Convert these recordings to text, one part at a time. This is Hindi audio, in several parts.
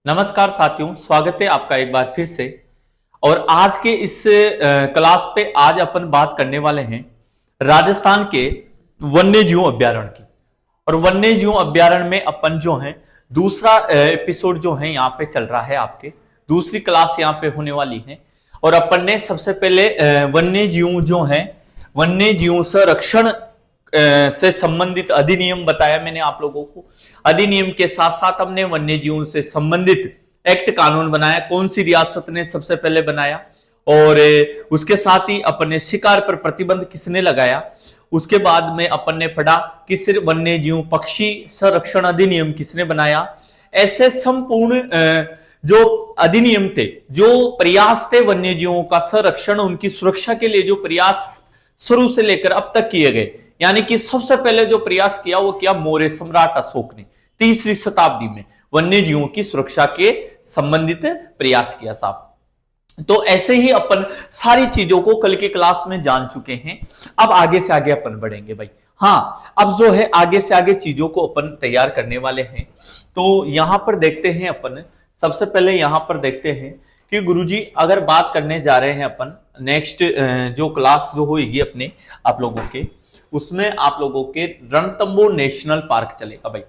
नमस्कार साथियों, स्वागत है आपका एक बार फिर से। और आज के इस क्लास पे आज अपन बात करने वाले हैं राजस्थान के वन्य जीव अभ्यारण्य की। और वन्य जीव अभ्यारण्य में अपन जो है दूसरा एपिसोड जो है यहाँ पे चल रहा है, आपके दूसरी क्लास यहाँ पे होने वाली है। और अपन ने सबसे पहले वन्य जीव जो है, वन्य जीव संरक्षण से संबंधित अधिनियम बताया मैंने आप लोगों को। अधिनियम के साथ साथ हमने वन्य जीवों से संबंधित एक्ट कानून बनाया। कौन सी रियासत ने सबसे पहले बनाया, और उसके साथ ही अपन ने शिकार पर प्रतिबंध किसने लगाया। उसके बाद में अपन ने पढ़ा कि सिर्फ वन्य जीव पक्षी संरक्षण अधिनियम किसने बनाया। ऐसे संपूर्ण जो अधिनियम थे, जो प्रयास थे वन्य जीवों का संरक्षण, उनकी सुरक्षा के लिए जो प्रयास शुरू से लेकर अब तक किए गए, यानी कि सबसे पहले जो प्रयास किया वो किया मौर्य सम्राट अशोक ने तीसरी शताब्दी में वन्य जीवों की सुरक्षा के संबंधित प्रयास किया साहब। तो ऐसे ही अपन सारी चीजों को कल की क्लास में जान चुके हैं। अब आगे से आगे अपन बढ़ेंगे भाई। हाँ, अब जो है आगे से आगे चीजों को अपन तैयार करने वाले हैं। तो यहां पर देखते हैं अपन, सबसे पहले यहां पर देखते हैं कि गुरुजी अगर बात करने जा रहे हैं अपन नेक्स्ट जो क्लास जो होगी अपने आप लोगों के, उसमें आप लोगों के रणथंभौर नेशनल पार्क चलेगा भाई,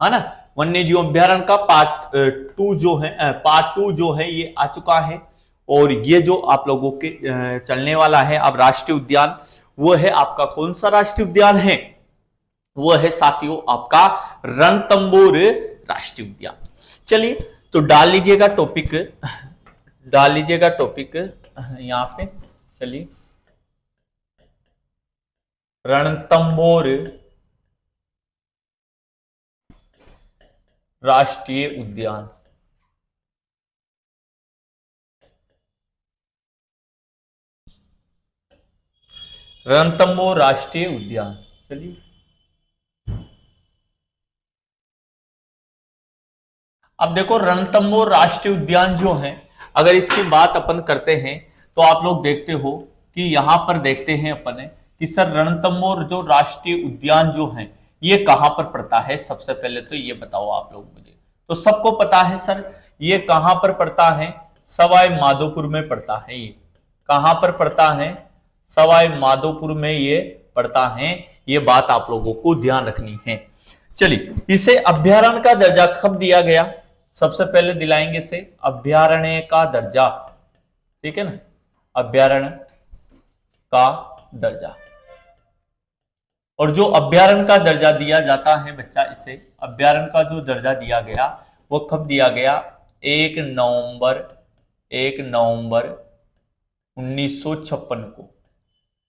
है ना। वन्य जीव अभ्यारण्य का पार्ट टू जो है, पार्ट टू जो है ये आ चुका है। और ये जो आप लोगों के चलने वाला है अब राष्ट्रीय उद्यान, वो है आपका कौन सा राष्ट्रीय उद्यान है, वो है साथियों आपका रणथंभौर राष्ट्रीय उद्यान। चलिए तो डाल लीजिएगा टॉपिक, डाल लीजिएगा टॉपिक यहां पे। चलिए, रणथंभौर राष्ट्रीय उद्यान। रणथंभौर राष्ट्रीय उद्यान, चलिए। अब देखो रणथंभौर राष्ट्रीय उद्यान जो है, अगर इसकी बात अपन करते हैं तो आप लोग देखते हो कि यहां पर देखते हैं अपन कि सर रणथंभौर जो राष्ट्रीय उद्यान जो है ये कहां पर पड़ता है। सबसे पहले तो ये बताओ आप लोग मुझे। तो सबको पता है सर ये कहां पर पड़ता है, सवाई माधोपुर में पड़ता है। ये कहां पर पड़ता है, सवाई माधोपुर में ये पड़ता है। ये बात आप लोगों को ध्यान रखनी है। चलिए, इसे अभ्यारण्य का दर्जा कब दिया गया, सबसे पहले दिलाएंगे इसे अभ्यारण्य का दर्जा, ठीक है ना, अभ्यारण्य का दर्जा। और जो अभ्यारण्य का दर्जा दिया जाता है बच्चा, इसे अभ्यारण्य का जो दर्जा दिया गया वो कब दिया गया, 1 नवंबर 1956 को।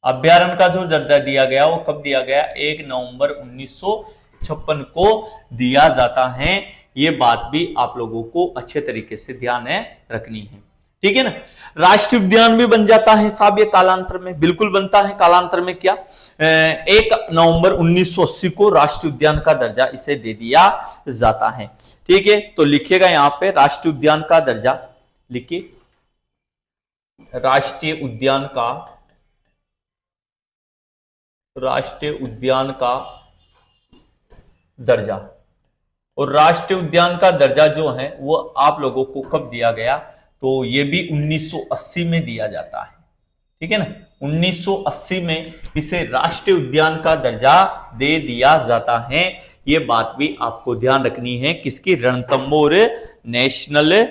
अभ्यारण्य का जो दर्जा दिया गया वो कब दिया गया, 1 नवंबर 1956 को दिया जाता है। ये बात भी आप लोगों को अच्छे तरीके से ध्यान रखनी है, ठीक है ना। राष्ट्रीय उद्यान भी बन जाता है साहब ये कालांतर में, बिल्कुल बनता है कालांतर में। क्या 1 नवंबर 1980 को राष्ट्रीय उद्यान का दर्जा इसे दे दिया जाता है, ठीक है। तो लिखिएगा यहां पे राष्ट्रीय उद्यान का दर्जा, लिखिए राष्ट्रीय उद्यान का, राष्ट्रीय उद्यान का दर्जा। और राष्ट्रीय उद्यान का दर्जा जो है वो आप लोगों को कब दिया गया, तो ये भी 1980 में दिया जाता है, ठीक है ना। 1980 में इसे राष्ट्रीय उद्यान का दर्जा दे दिया जाता है। ये बात भी आपको ध्यान रखनी है, किसकी, रणथंभौर नेशनल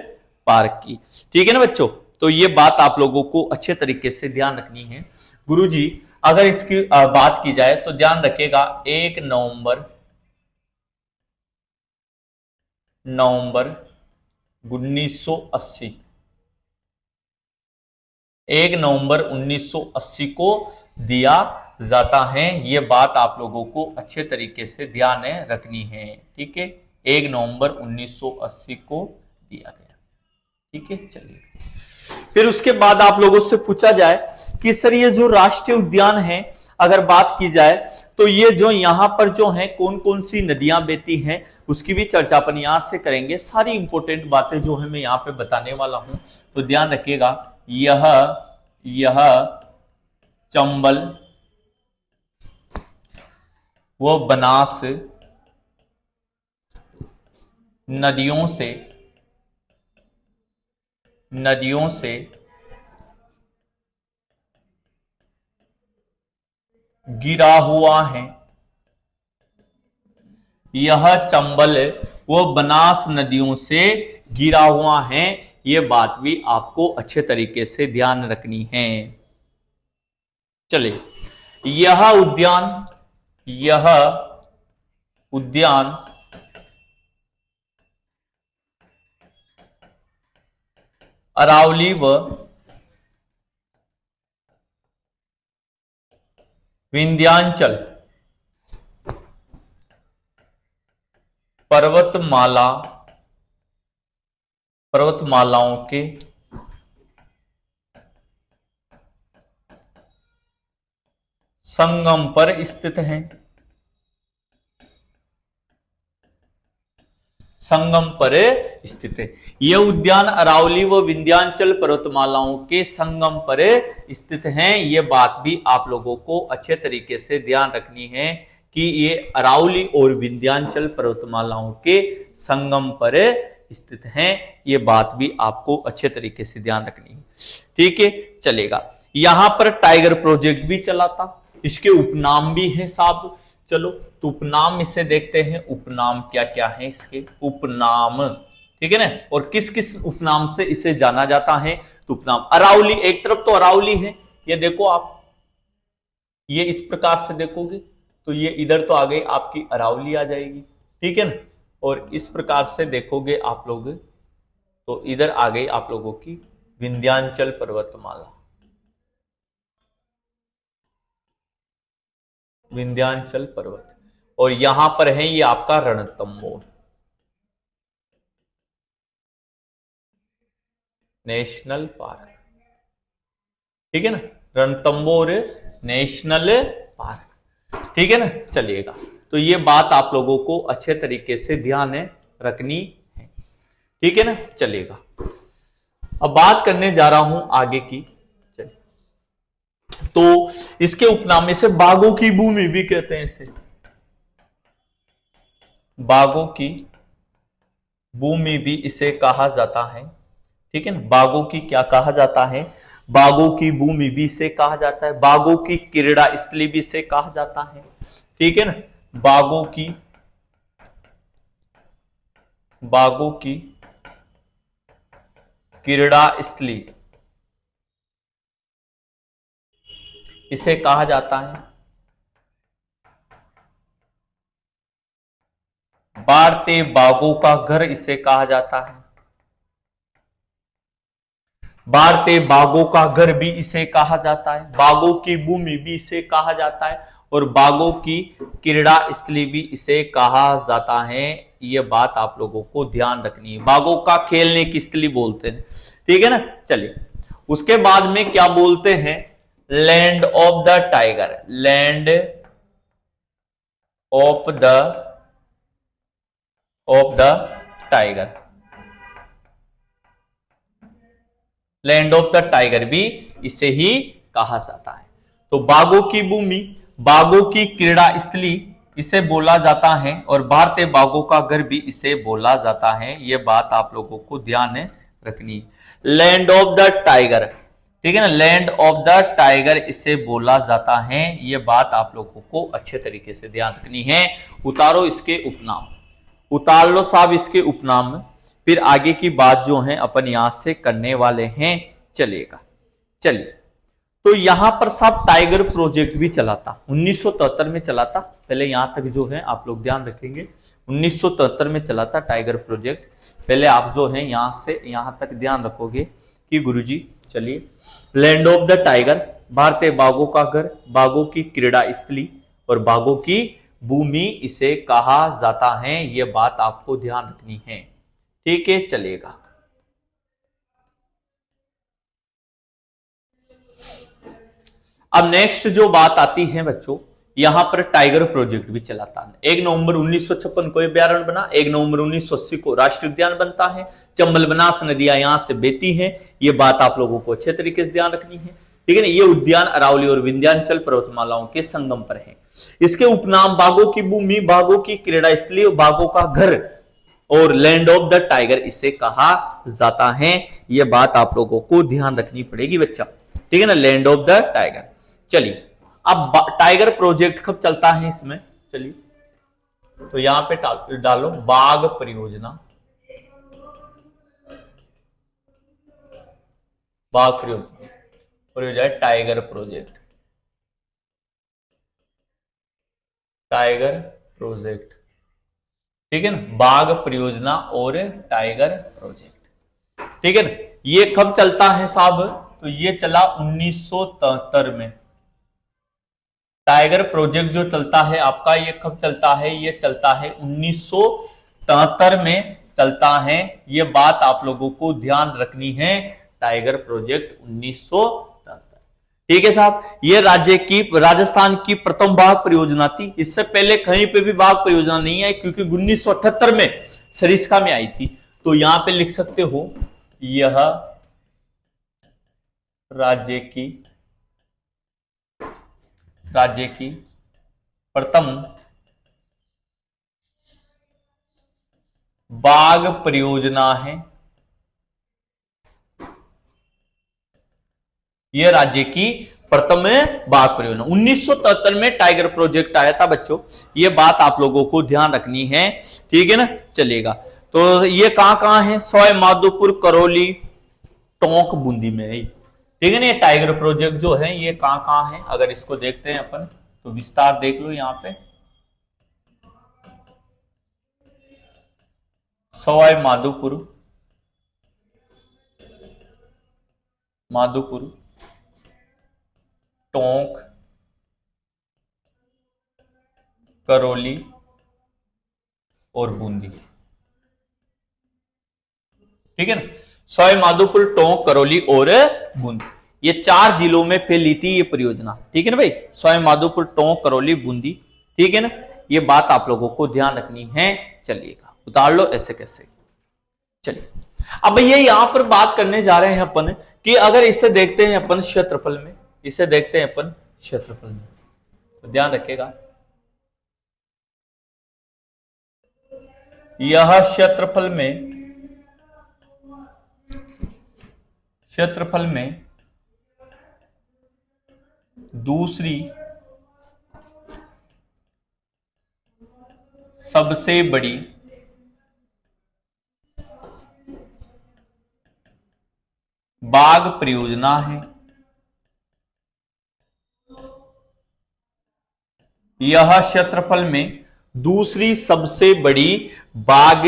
पार्क की, ठीक है ना बच्चों। तो ये बात आप लोगों को अच्छे तरीके से ध्यान रखनी है। गुरुजी अगर इसकी बात की जाए तो ध्यान रखिएगा 1 नवंबर 1980, 1 नवंबर 1980 को दिया जाता है। यह बात आप लोगों को अच्छे तरीके से ध्यान रखनी है, ठीक है। 1 नवंबर 1980 को दिया गया, ठीक है। चलिए, फिर उसके बाद आप लोगों से पूछा जाए कि सर ये जो राष्ट्रीय उद्यान है, अगर बात की जाए तो ये जो यहां पर जो है कौन कौन सी नदियां बहती हैं उसकी भी चर्चा अपन यहां से करेंगे। सारी इंपॉर्टेंट बातें जो है मैं यहां पे बताने वाला हूं, तो ध्यान रखिएगा। यह चंबल व बनास नदियों से नदियों से गिरा हुआ है। यह चंबल वो बनास नदियों से गिरा हुआ है। ये बात भी आपको अच्छे तरीके से ध्यान रखनी है। चलिए, यह उद्यान अरावली व विंध्याचल पर्वतमालाओं के संगम पर स्थित है। यह उद्यान अरावली व विंध्याचल पर्वतमालाओं के संगम पर स्थित है। यह बात भी आप लोगों को अच्छे तरीके से ध्यान रखनी है कि ये अरावली और विंध्याचल पर्वतमालाओं के संगम पर स्थित हैं। ये बात भी आपको अच्छे तरीके से ध्यान रखनी है। ठीक है, चलेगा। यहां पर टाइगर प्रोजेक्ट भी चला था। इसके उपनाम भी हैं साहब। चलो तो उपनाम इसे देखते हैं। उपनाम क्या क्या है इसके उपनाम, ठीक है ना, और किस किस उपनाम से इसे जाना जाता है। तो उपनाम अरावली, एक तरफ तो अरावली है, ये देखो आप, ये इस प्रकार से देखोगे तो ये इधर तो आ गई आपकी अरावली आ जाएगी, ठीक है ना, और इस प्रकार से देखोगे आप लोग तो इधर आ गई आप लोगों की विंध्याचल पर्वतमाला, विंध्याचल पर्वत, और यहां पर है ये आपका रणथंबोर नेशनल पार्क, ठीक है ना, रणथंबोर नेशनल पार्क, ठीक है ना। चलिएगा, तो ये बात आप लोगों को अच्छे तरीके से ध्यान रखनी है, ठीक है ना। चलिएगा, अब बात करने जा रहा हूं आगे की। तो इसके उपनाम में से बाघों की भूमि भी कहते हैं इसे, बाघों की भूमि भी इसे कहा जाता है, ठीक है ना। बाघों की क्या कहा जाता है, बाघों की भूमि भी इसे कहा जाता है, बाघों की क्रीड़ा स्थली भी इसे कहा जाता है, ठीक है ना। बाघों की क्रीड़ा स्थली इसे कहा जाता है। भारतीय बाघों का घर इसे कहा जाता है, भारतीय बाघों का घर भी इसे कहा जाता है, बाघों की भूमि भी इसे कहा जाता है, और बाघों की क्रीड़ा स्थली भी इसे कहा जाता है। यह बात आप लोगों को ध्यान रखनी है। बाघों का खेलने की स्थली बोलते हैं, ठीक है ना। चलिए, उसके बाद में क्या बोलते हैं, land of the tiger, land of the tiger, land of the tiger भी इसे ही कहा जाता है। तो बाघों की भूमि, बाघों की क्रीड़ा स्थली इसे बोला जाता है, और भारतीय बाघों का घर भी इसे बोला जाता है। यह बात आप लोगों को ध्यान रखनी है। लैंड ऑफ द टाइगर, ठीक है ना, लैंड ऑफ द टाइगर इसे बोला जाता है। यह बात आप लोगों को अच्छे तरीके से ध्यान रखनी है। उतारो इसके उपनाम, उतार लो साहब इसके उपनाम, फिर आगे की बात जो है अपन यहां से करने वाले हैं। चलिएगा, चलिए, तो यहां पर साहब टाइगर प्रोजेक्ट भी चला था, 1973 में चला था। पहले यहां तक जो है आप लोग ध्यान रखेंगे, 1973 में चला था टाइगर प्रोजेक्ट। पहले आप जो है यहां से यहां तक ध्यान रखोगे कि गुरुजी, चलिए, लैंड ऑफ द टाइगर, भारतीय बाघों का घर, बाघों की क्रीड़ा स्थली और बाघों की भूमि इसे कहा जाता है। यह बात आपको ध्यान रखनी है, ठीक है। चलेगा, अब नेक्स्ट जो बात आती है बच्चों, यहां पर टाइगर प्रोजेक्ट भी चलाता है। 1 नवंबर 1956 को अभ्यारण्य बना, 1 नवंबर 1980 को राष्ट्रीय उद्यान बनता है। चंबल बनास नदियां यहां से बहती हैं। ये बात आप लोगों को अच्छे तरीके से ध्यान रखनी है, ठीक है ना। ये उद्यान अरावली और विंध्याचल पर्वतमालाओं के संगम पर है। इसके उपनाम बाघों की भूमि, बाघों की क्रीड़ा स्थली और बाघों का घर और लैंड ऑफ द टाइगर इसे कहा जाता है। यह बात आप लोगों को ध्यान रखनी पड़ेगी बच्चा, ठीक है ना, लैंड ऑफ द टाइगर। चलिए अब टाइगर प्रोजेक्ट कब चलता है इसमें, चलिए तो यहां पे डालो बाघ परियोजना, बाघ परियोजना और हो जाए टाइगर प्रोजेक्ट, टाइगर प्रोजेक्ट, ठीक है ना, बाघ परियोजना और टाइगर प्रोजेक्ट, ठीक है ना। ये कब चलता है साहब, तो ये चला 1973 में। टाइगर प्रोजेक्ट जो चलता है आपका, ये कब चलता है, ये चलता है 1973 में चलता है। ये बात आप लोगों को ध्यान रखनी है, टाइगर प्रोजेक्ट 1973, ठीक है साहब। ये राजस्थान की प्रथम बाघ परियोजना थी। इससे पहले कहीं पे भी बाघ परियोजना नहीं आई, क्योंकि 1978 में सरिस्का में आई थी। तो यहां पे लिख सकते हो, यह राज्य की प्रथम बाघ परियोजना है। यह राज्य की प्रथम बाघ परियोजना 1973 में टाइगर प्रोजेक्ट आया था बच्चों। यह बात आप लोगों को ध्यान रखनी है, ठीक है ना, चलेगा। तो ये कहां है, सवाई माधोपुर, करौली, टोंक, बूंदी में है, ठीक है ना। ये टाइगर प्रोजेक्ट जो है ये कहां है, अगर इसको देखते हैं अपन तो विस्तार देख लो यहां पे, सवाई माधोपुर, टोंक, करौली और बूंदी, ठीक है ना। सवाई माधोपुर, टोंक, करौली और बूंदी, ये 4 जिलों में फैली थी ये परियोजना, ठीक है ना भाई। सवाई माधोपुर, टोंक, करौली, बूंदी, ठीक है ना। ये बात आप लोगों को ध्यान रखनी है। चलिएगा उतार लो ऐसे कैसे। चलिए अब भैया यहां पर बात करने जा रहे हैं अपन कि अगर इसे देखते हैं अपन क्षेत्रफल में, इसे देखते हैं अपन क्षेत्रफल में, तो ध्यान रखिएगा यह क्षेत्रफल में दूसरी सबसे बड़ी बाघ परियोजना है। यह क्षेत्रफल में दूसरी सबसे बड़ी बाघ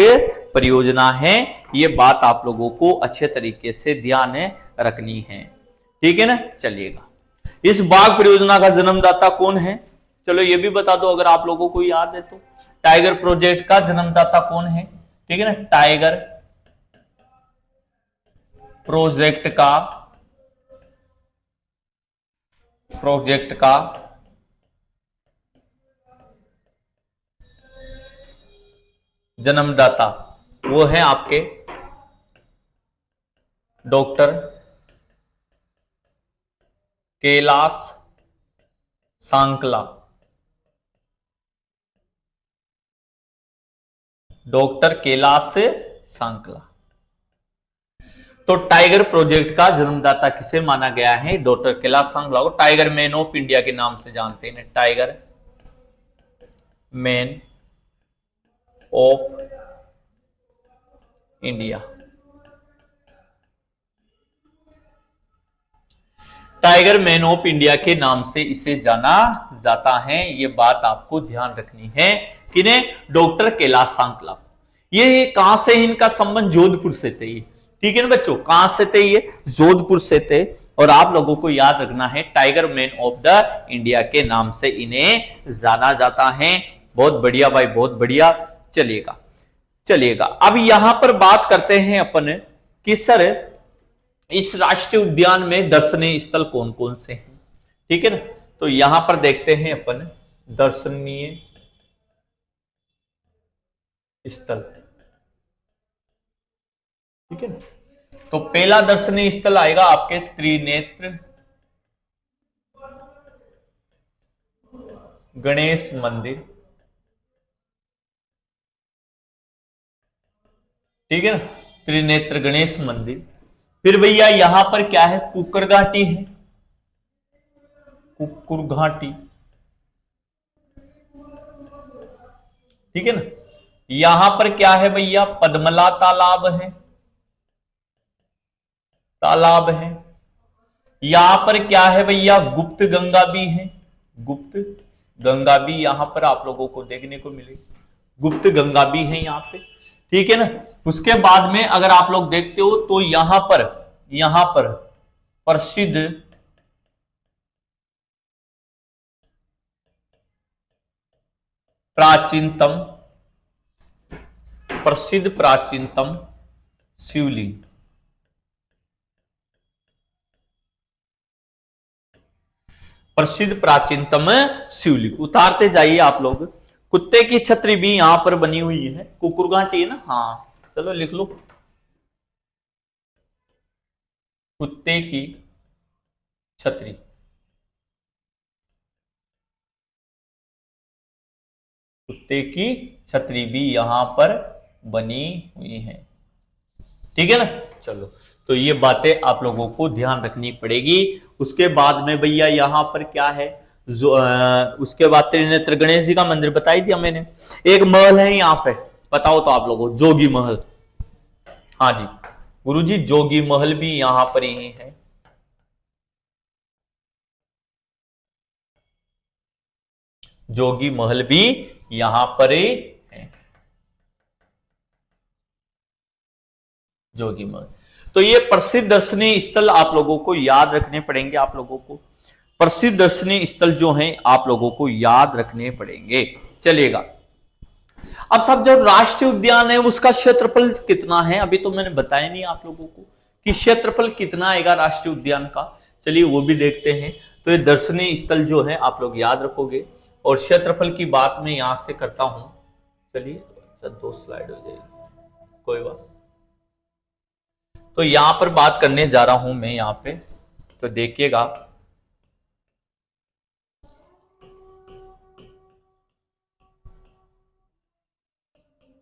परियोजना है। यह बात आप लोगों को अच्छे तरीके से ध्यान रखनी है, ठीक है ना। चलिएगा इस बाघ परियोजना का जन्मदाता कौन है, चलो ये भी बता दो अगर आप लोगों को याद है तो। टाइगर प्रोजेक्ट का जन्मदाता कौन है, ठीक है ना। टाइगर प्रोजेक्ट का जन्मदाता वो है आपके डॉक्टर कैलाश सांकला, डॉक्टर कैलाश सांकला। तो टाइगर प्रोजेक्ट का जन्मदाता किसे माना गया है, डॉक्टर कैलाश सांकला को टाइगर मैन ऑफ इंडिया के नाम से जानते हैं। Tiger man of India, tiger man of India के नाम से इसे जाना जाता है। यह बात आपको ध्यान रखनी है, किन्हें, डॉक्टर कैलाश सांकला को। ये कहां से, इनका संबंध जोधपुर से थे, ठीक है ना बच्चों, कहां से थे ये, जोधपुर से थे। और आप लोगों को याद रखना है tiger man of the India के नाम से इन्हें जाना जाता है। बहुत बढ़िया भाई, बहुत बढ़िया। चलिएगा अब यहां पर बात करते हैं अपन कि सर इस राष्ट्रीय उद्यान में दर्शनीय स्थल कौन कौन से हैं, ठीक है ना। तो यहां पर देखते हैं अपन दर्शनीय स्थल, ठीक है ना। तो पहला दर्शनीय स्थल आएगा आपके त्रिनेत्र गणेश मंदिर, ठीक है ना, त्रिनेत्र गणेश मंदिर। फिर भैया यहां पर क्या है, कुकर घाटी है, कुकुर घाटी, ठीक है ना। यहां पर क्या है भैया, पद्मला तालाब है, तालाब है। यहां पर क्या है भैया, गुप्त गंगा भी है, गुप्त गंगा भी यहां पर आप लोगों को देखने को मिलेगी, गुप्त गंगा भी है यहां पे, ठीक है ना। उसके बाद में अगर आप लोग देखते हो तो यहां पर प्रसिद्ध प्राचीनतम प्राचीनतम शिवलिंग, प्रसिद्ध प्राचीनतम शिवलिंग, उतारते जाइए आप लोग। कुत्ते की छतरी भी यहां पर बनी हुई है, कुकुर घाटी है ना, हाँ चलो लिख लो, कुत्ते की छतरी, कुत्ते की छतरी भी यहां पर बनी हुई है, ठीक है ना। चलो, तो ये बातें आप लोगों को ध्यान रखनी पड़ेगी। उसके बाद में भैया यहां पर क्या है, उसके बाद त्रिनेत्र गणेश जी का मंदिर बताई दिया मैंने। एक महल है यहां पे, बताओ तो आप लोगों, जोगी महल, हाँ जी गुरुजी, जोगी महल भी यहां पर ही है, जोगी महल भी यहां पर ही है, जोगी महल। तो ये प्रसिद्ध दर्शनीय स्थल आप लोगों को याद रखने पड़ेंगे, आप लोगों को प्रसिद्ध दर्शनीय स्थल जो हैं आप लोगों को याद रखने पड़ेंगे। चलिएगा, अब सब जो राष्ट्रीय उद्यान है उसका क्षेत्रफल कितना है, अभी तो मैंने बताया नहीं आप लोगों को कि क्षेत्रफल कितना आएगा राष्ट्रीय उद्यान का। चलिए वो भी देखते हैं। तो ये दर्शनीय स्थल जो है आप लोग याद रखोगे, और क्षेत्रफल की बात मैं यहां से करता हूं। चलिए, अच्छा 2 स्लाइड हो जाएगी, कोई बात। तो यहां पर बात करने जा रहा हूं मैं यहां पे, तो देखिएगा,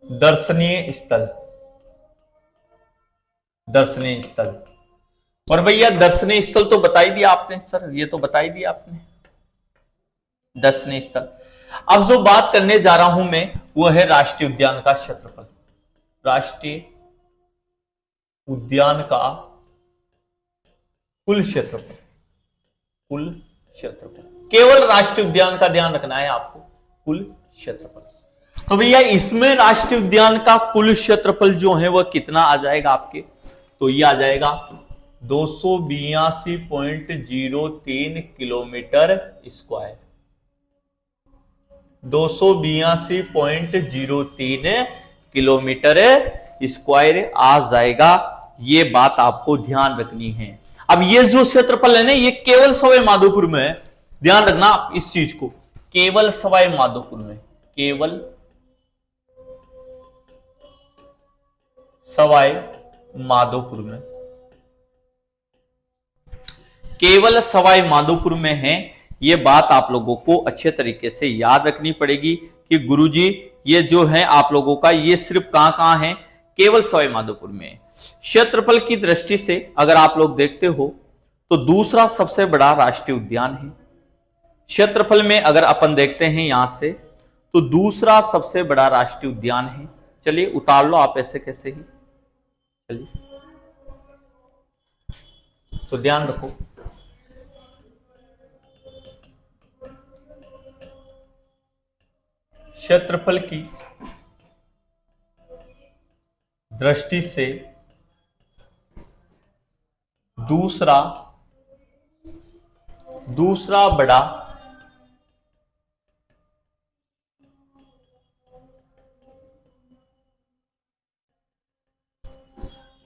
दर्शनीय स्थल, दर्शनीय स्थल। और भैया दर्शनीय स्थल तो बता ही दिया आपने सर, ये तो बता ही दिया आपने दर्शनीय स्थल। अब जो बात करने जा रहा हूं मैं वो है राष्ट्रीय उद्यान का क्षेत्रफल, राष्ट्रीय उद्यान का कुल क्षेत्रफल, कुल क्षेत्रफल, केवल राष्ट्रीय उद्यान का ध्यान रखना है आपको, कुल क्षेत्रफल। तो भैया इसमें राष्ट्रीय उद्यान का कुल क्षेत्रफल जो है वह कितना आ जाएगा आपके, तो ये आ जाएगा 282.03 किलोमीटर स्क्वायर, 282.03 किलोमीटर स्क्वायर आ जाएगा। ये बात आपको ध्यान रखनी है। अब ये जो क्षेत्रफल है ना, ये केवल सवाई माधोपुर में है, ध्यान रखना आप इस चीज को, केवल सवाई माधोपुर में, केवल सवाई माधोपुर में, केवल सवाई माधोपुर में है। ये बात आप लोगों को अच्छे तरीके से याद रखनी पड़ेगी कि गुरुजी ये जो है आप लोगों का ये सिर्फ कहां है, केवल सवाई माधोपुर में है। क्षेत्रफल की दृष्टि से अगर आप लोग देखते हो तो दूसरा सबसे बड़ा राष्ट्रीय उद्यान है। क्षेत्रफल में अगर अपन देखते हैं यहां से, तो दूसरा सबसे बड़ा राष्ट्रीय उद्यान है। चलिए उतार लो आप ऐसे कैसे ही, चलिए तो ध्यान रखो, क्षेत्रफल की दृष्टि से दूसरा बड़ा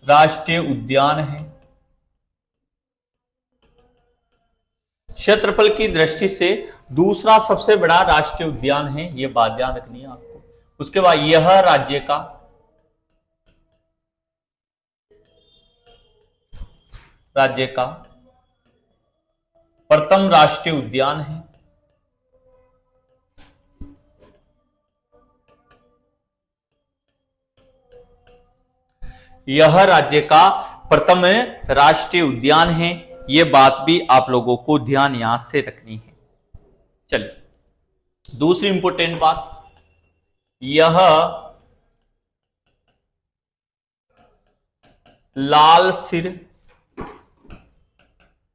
राष्ट्रीय उद्यान है। क्षेत्रफल की दृष्टि से दूसरा सबसे बड़ा राष्ट्रीय उद्यान है, यह बात ध्यान रखनी है आपको। उसके बाद यह राज्य का प्रथम राष्ट्रीय उद्यान है। यह राज्य का प्रथम राष्ट्रीय उद्यान है। यह बात भी आप लोगों को ध्यान यहां से रखनी है। चलिए दूसरी इंपॉर्टेंट बात, यह लाल सिर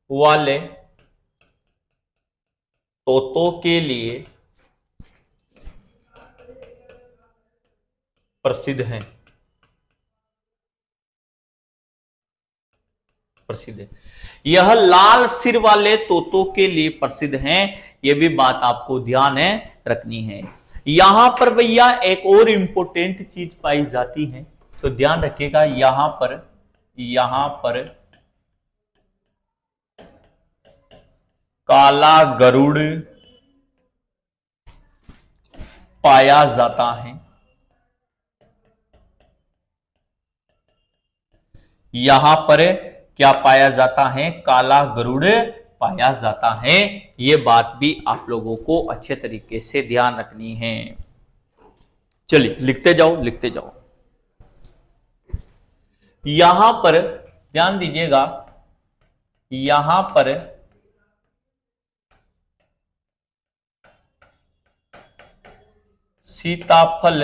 वाले तोतों के लिए प्रसिद्ध है। प्रसिद्ध है, यह लाल सिर वाले तोतों के लिए प्रसिद्ध हैं। यह भी बात आपको ध्यान है रखनी है। यहां पर भैया एक और इंपॉर्टेंट चीज पाई जाती है, तो ध्यान रखिएगा। यहां पर काला गरुड़ पाया जाता है। यहां पर क्या पाया जाता है? काला गरुड़ पाया जाता है। यह बात भी आप लोगों को अच्छे तरीके से ध्यान रखनी है। चलिए लिखते जाओ। यहां पर ध्यान दीजिएगा, यहां पर सीताफल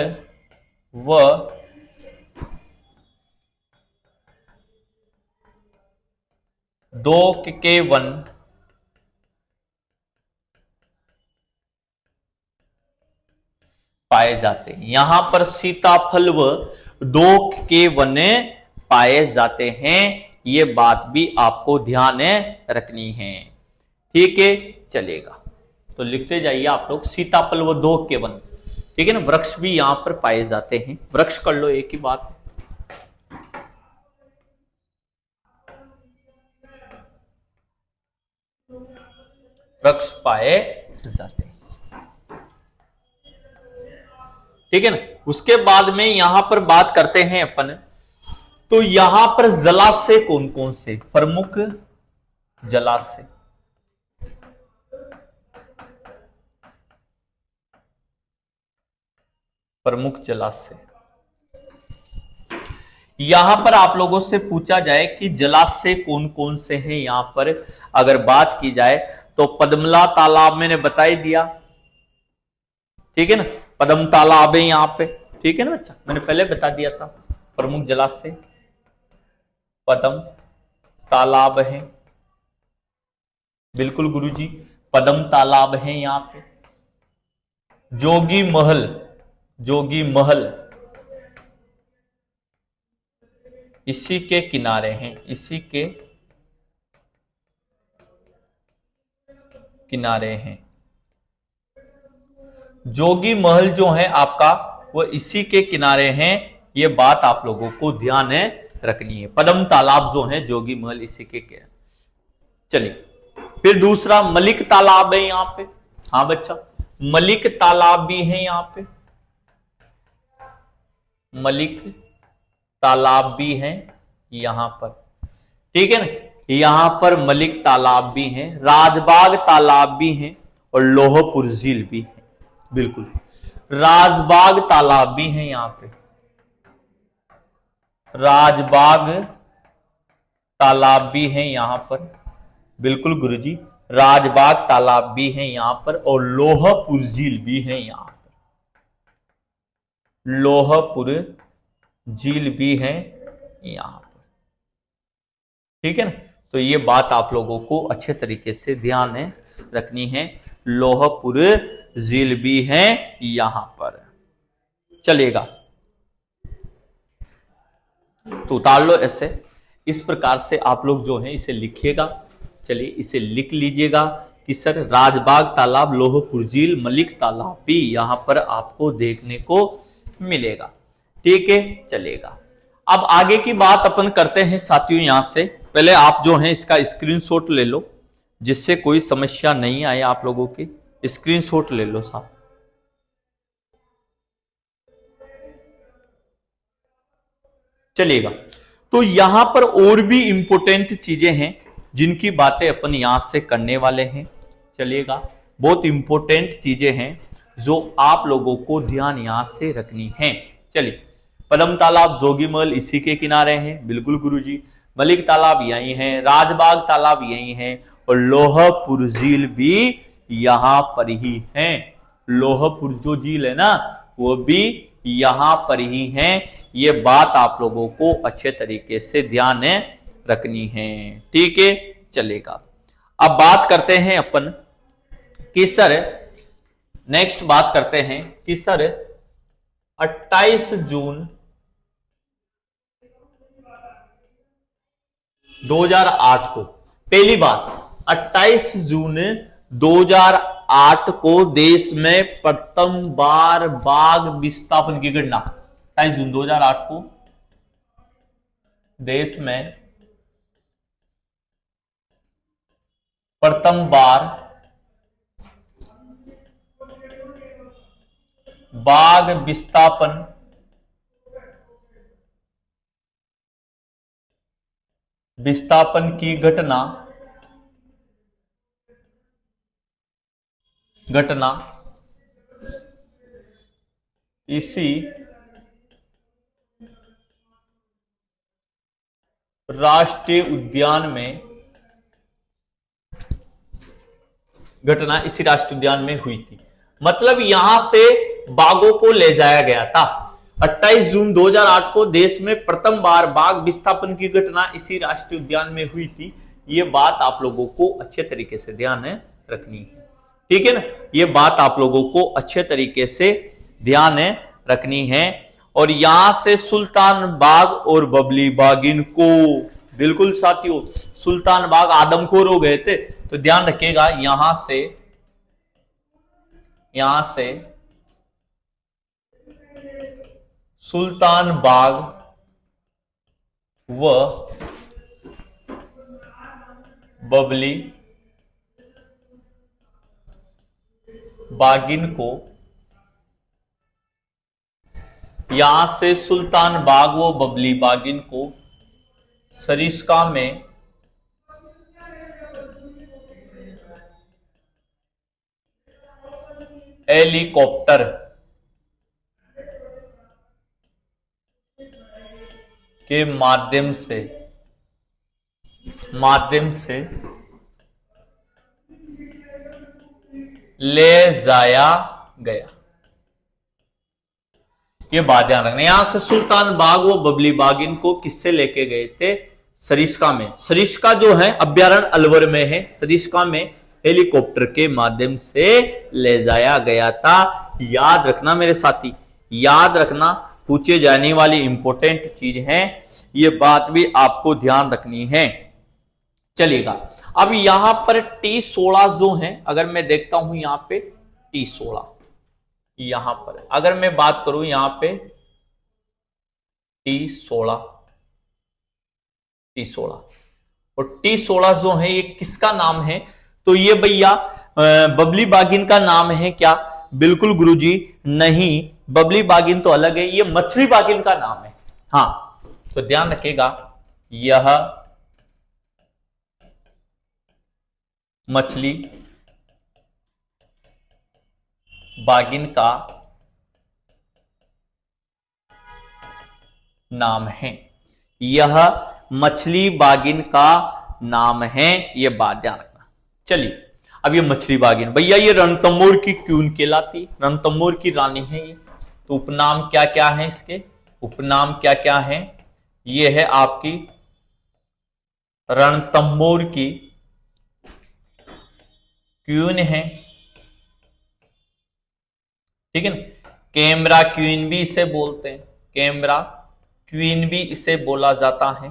व दोक के वन पाए जाते हैं। यहां पर सीताफल व दोक के वन पाए जाते हैं। ये बात भी आपको ध्यान रखनी है। ठीक है, चलेगा। तो लिखते जाइए आप लोग, सीताफल व दोक के वन। ठीक है ना, वृक्ष भी यहां पर पाए जाते हैं। वृक्ष कर लो, एक ही बात है। वृक्ष पाए जाते हैं। ठीक है ना। उसके बाद में यहां पर बात करते हैं अपन, तो यहां पर जलाशय कौन कौन से? प्रमुख जलाशय, प्रमुख जलाशय। यहां पर आप लोगों से पूछा जाए कि जलाशय कौन कौन से हैं, यहां पर अगर बात की जाए तो पद्मला तालाब मैंने बता ही दिया। ठीक है ना, पद्म तालाब है यहां पे। ठीक है ना बच्चा, मैंने पहले बता दिया था। प्रमुख जलाशय पद्म तालाब है। बिल्कुल गुरुजी, पद्म तालाब है यहां पे। जोगी महल इसी के किनारे हैं, इसी के किनारे हैं। जोगी महल जो है आपका, वो इसी के किनारे हैं। ये बात आप लोगों को ध्यान रखनी है। पद्म तालाब जो है, जोगी महल इसी के किनारे। चलिए फिर दूसरा मलिक तालाब है यहां पे। हाँ बच्चा, मलिक तालाब भी है यहां पे। मलिक तालाब भी है यहां पर। ठीक है ना, यहां पर मलिक तालाब भी है, राजबाग तालाब भी है और लोहपुर झील भी है। बिल्कुल, राजबाग तालाब भी है यहां पे। राजबाग तालाब भी है यहां पर। बिल्कुल गुरुजी, राजबाग तालाब भी है यहां पर और लोहपुर झील भी है यहां पर। लोहपुर झील भी है यहां पर। ठीक है ना, तो ये बात आप लोगों को अच्छे तरीके से ध्यान रखनी है। लोहपुर झील भी है यहां पर। चलेगा, तो उतार लो ऐसे। इस प्रकार से आप लोग जो है इसे लिखिएगा। चलिए इसे लिख लीजिएगा कि सर राजबाग तालाब, लोहपुर झील, मलिक तालाब भी यहां पर आपको देखने को मिलेगा। ठीक है, चलेगा। अब आगे की बात अपन करते हैं साथियों। यहां से पहले आप जो है इसका स्क्रीनशॉट ले लो, जिससे कोई समस्या नहीं आए आप लोगों की। स्क्रीनशॉट ले लो साहब। चलेगा, तो यहां पर और भी इंपॉर्टेंट चीजें हैं जिनकी बातें अपन यहां से करने वाले हैं। चलिएगा, बहुत इंपॉर्टेंट चीजें हैं जो आप लोगों को ध्यान यहां से रखनी है। चलिए, पदम तालाब जोगीमल इसी के किनारे हैं, बिल्कुल गुरुजी। मलिक तालाब यही है, राजबाग तालाब यही है, और लोहपुर झील भी यहां पर ही है। लोहपुर जो झील है ना, वो भी यहां पर ही है। ये बात आप लोगों को अच्छे तरीके से ध्यान रखनी है, ठीक है, चलेगा। अब बात करते हैं अपन कि सर, नेक्स्ट बात करते हैं कि सर 28 जून 2008 को, पहली बात 28 जून 2008 को देश में प्रथम बार बाघ विस्थापन की घटना। 28 जून 2008 को देश में प्रथम बार बाघ विस्थापन की घटना इसी राष्ट्रीय उद्यान में हुई थी। मतलब यहां से बाघों को ले जाया गया था। 28 जून 2008 को देश में प्रथम बार बाघ विस्थापन की घटना इसी राष्ट्रीय उद्यान में हुई थी। ये बात आप लोगों को अच्छे तरीके से ध्यान रखनी है, ठीक है ना। ये बात आप लोगों को अच्छे तरीके से ध्यान रखनी है। और यहां से सुल्तान बाग और बबली बागिन को, बिल्कुल साथियों, सुल्तान बाग आदमखोर हो गए थे, तो ध्यान रखिएगा यहां से सुल्तान बाग व बबली बागिन को, यहां से सुल्तान बाग व बबली बागिन को सरिस्का में हेलीकॉप्टर के माध्यम से ले जाया गया। ये बात ध्यान रखना। यहां से सुल्तान बाग व बबली बागिन को किससे लेके गए थे? सरिस्का में। सरिस्का जो है अभ्यारण्य अलवर में है। सरिस्का में हेलीकॉप्टर के माध्यम से ले जाया गया था। याद रखना मेरे साथी, याद रखना, पूछे जाने वाली इंपॉर्टेंट चीज है, ये बात भी आपको ध्यान रखनी है। चलिएगा, अब यहां पर T16 जो है, अगर मैं देखता हूं यहां पे T16, यहां पर अगर मैं बात करूं यहां पे T16 और T16 जो है ये किसका नाम है? तो ये भैया बबली बागिन का नाम है क्या? बिल्कुल गुरुजी नहीं, बबली बागिन तो अलग है, ये मछली बागिन का नाम है। हाँ, तो ध्यान रखिएगा, यह मछली बागिन का नाम है। यह मछली बागिन का नाम है, यह बात ध्यान रखना। चलिए, अब ये मछली बागिन भैया ये रणथंभौर की क्वीन कहलाती, रणथंभौर की रानी है ये। तो उपनाम क्या क्या है इसके? उपनाम क्या क्या है? ये है आपकी रणथंभौर की क्वीन है, ठीक है ना। कैमरा क्वीन भी इसे बोलते हैं, कैमरा क्वीन भी इसे बोला जाता है,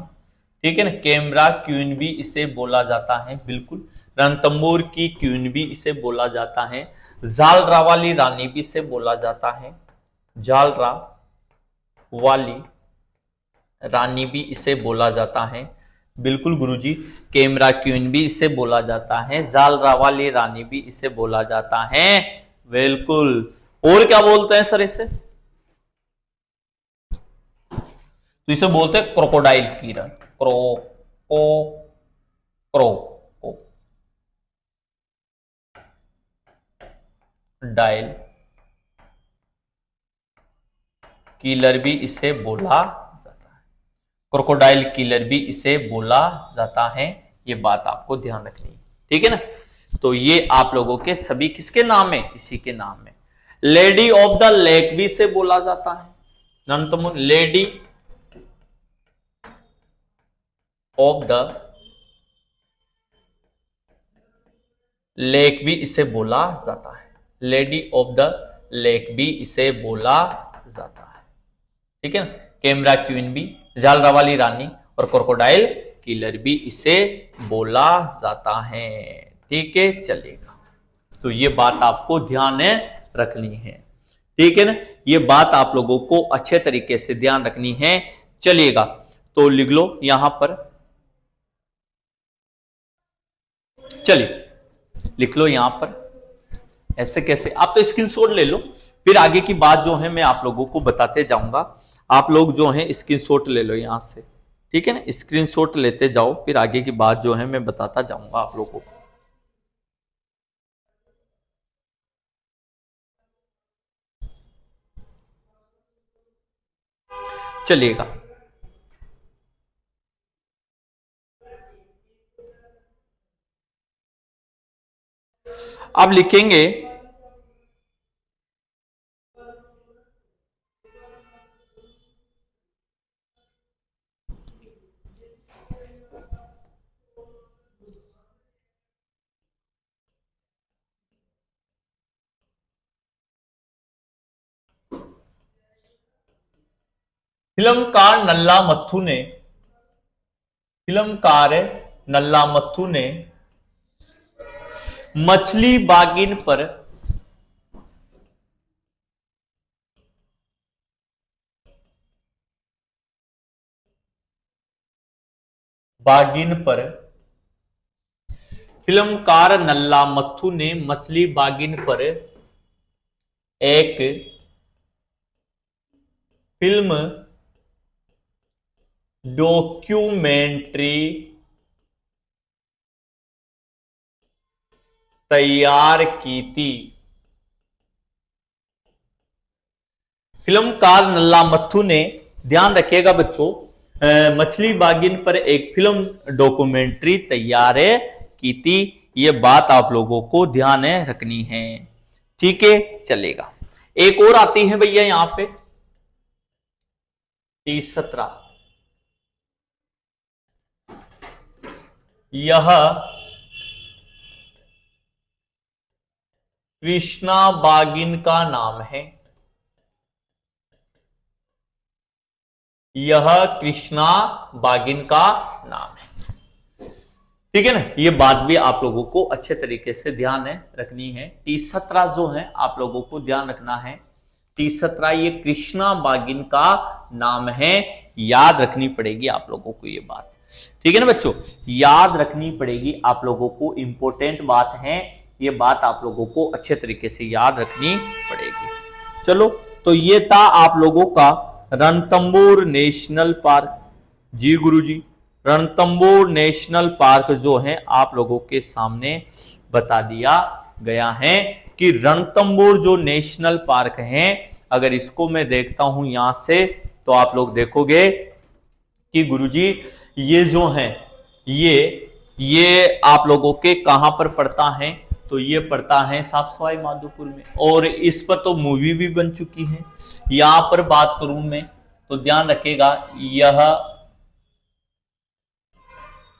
ठीक है ना। कैमरा क्वीन भी इसे बोला जाता है, बिल्कुल। रणथंभौर की क्वीन भी इसे बोला जाता है। जालरा वाली रानी भी इसे बोला जाता है, जालरा वाली रानी भी इसे बोला जाता है, बिल्कुल गुरुजी। कैमरा क्वीन भी इसे बोला जाता है, जालरा वाली रानी भी इसे बोला जाता है, बिल्कुल। और क्या बोलते हैं सर इसे? तो इसे बोलते हैं क्रोकोडाइल किरण, क्रोकोडाइल किलर भी इसे बोला जाता है, क्रोकोडाइल किलर भी इसे बोला जाता है। ये बात आपको ध्यान रखनी है, ठीक है ना। तो ये आप लोगों के सभी किसके नाम है, इसी के नाम है। लेडी ऑफ द लेक भी इसे बोला जाता है, रणतंबोर लेडी ऑफ द लेक भी इसे बोला जाता है, लेडी ऑफ द लेक भी इसे बोला जाता है, ठीक है ना। कैमरा क्वीन भी, जालरा वाली रानी और क्रोकोडाइल किलर भी इसे बोला जाता है, ठीक है, चलेगा। तो ये बात आपको ध्यान रखनी है, ठीक है ना। ये बात आप लोगों को अच्छे तरीके से ध्यान रखनी है, चलिएगा। तो लिख लो यहां पर, चलिए लिख लो यहां पर। ऐसे कैसे, आप तो स्क्रीनशॉट ले लो, फिर आगे की बात जो है मैं आप लोगों को बताते जाऊंगा। आप लोग जो है स्क्रीनशॉट ले लो यहां से, ठीक है ना, स्क्रीनशॉट लेते जाओ, फिर आगे की बात जो है मैं बताता जाऊंगा आप लोगों को। चलिएगा, आप लिखेंगे फिल्मकार नल्ला मथु ने, फिल्मकार नल्ला मथु ने मछली बागिन पर फिल्मकार नल्ला मथु ने मछली बागिन पर एक फिल्म डॉक्यूमेंट्री तैयार की थी। फिल्मकार नल्ला मथु ने, ध्यान रखिएगा बच्चों, मछली बागिन पर एक फिल्म डॉक्यूमेंट्री तैयार की थी। ये बात आप लोगों को ध्यान रखनी है, ठीक है, चलेगा। एक और आती है भैया यहां पे T17, यह कृष्णा बागिन का नाम है, यह कृष्णा बागिन का नाम है, ठीक है ना। ये बात भी आप लोगों को अच्छे तरीके से ध्यान रखनी है। T17 जो है आप लोगों को ध्यान रखना है, T17 ये कृष्णा बागिन का नाम है, याद रखनी पड़ेगी आप लोगों को ये बात, ठीक है ना बच्चों, याद रखनी पड़ेगी आप लोगों को, इंपॉर्टेंट बात है ये, बात आप लोगों को अच्छे तरीके से याद रखनी पड़ेगी। चलो, तो ये था आप लोगों का रणथंबोर नेशनल पार्क। जी गुरुजी, रणथंबोर नेशनल पार्क जो है आप लोगों के सामने बता दिया गया है कि रणथंबोर जो नेशनल पार्क है, अगर इसको मैं देखता हूं यहां से, तो आप लोग देखोगे कि गुरुजी ये जो है ये आप लोगों के कहां पर पड़ता है, तो ये पड़ता है साफ सफाई माधोपुर में, और इस पर तो मूवी भी बन चुकी है। यहां पर बात करूं मैं तो ध्यान रखिएगा, यह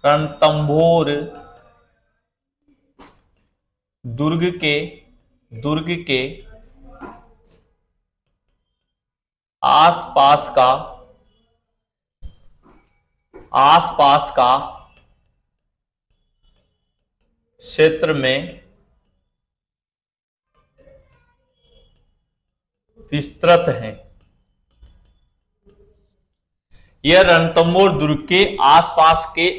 रणथंबोर दुर्ग के आसपास का क्षेत्र में विस्तृत है। यह रणथंबोर दुर्ग के आसपास के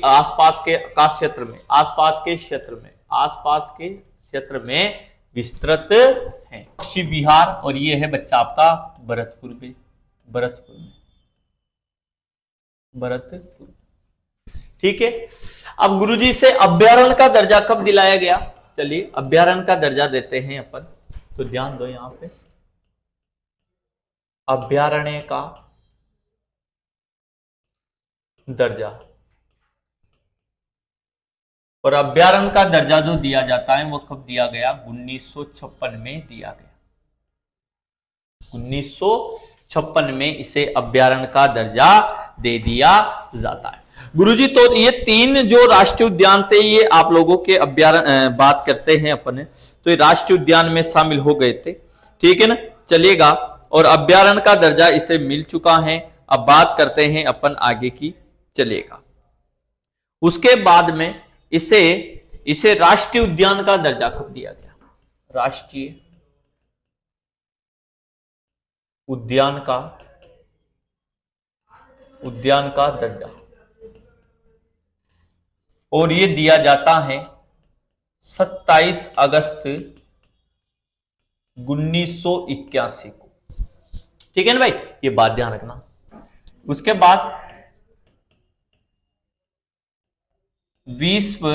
क्षेत्र में विस्तृत है। पक्षी विहार, और ये है बच्चा आपका भरतपुर, ठीक है। अब गुरुजी से अभ्यारण्य का दर्जा कब दिलाया गया, चलिए अभ्यारण्य का दर्जा देते हैं अपन, तो ध्यान दो यहां पे। अभयारण्य का दर्जा। और अभयारण्य का दर्जा जो दिया जाता है वो कब दिया गया? 1956 में दिया गया। 1956 में इसे अभयारण्य का दर्जा दे दिया जाता है। गुरुजी, तो ये तीन जो राष्ट्रीय उद्यान थे, ये आप लोगों के अभयारण्य बात करते हैं अपन, तो ये राष्ट्रीय उद्यान में शामिल हो गए थे, ठीक है ना, चलेगा। और अभयारण्य का दर्जा इसे मिल चुका है। अब बात करते हैं अपन आगे की, चलेगा। उसके बाद में इसे इसे राष्ट्रीय उद्यान का दर्जा कब दिया गया? राष्ट्रीय उद्यान का दर्जा, और ये दिया जाता है 27 अगस्त 1981 को, ठीक है ना भाई, ये बात ध्यान रखना। उसके बाद विश्व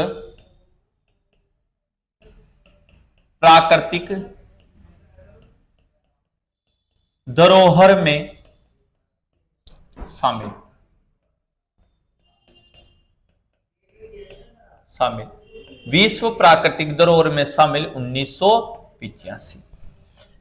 प्राकृतिक धरोहर में शामिल विश्व प्राकृतिक धरोहर में शामिल 1985।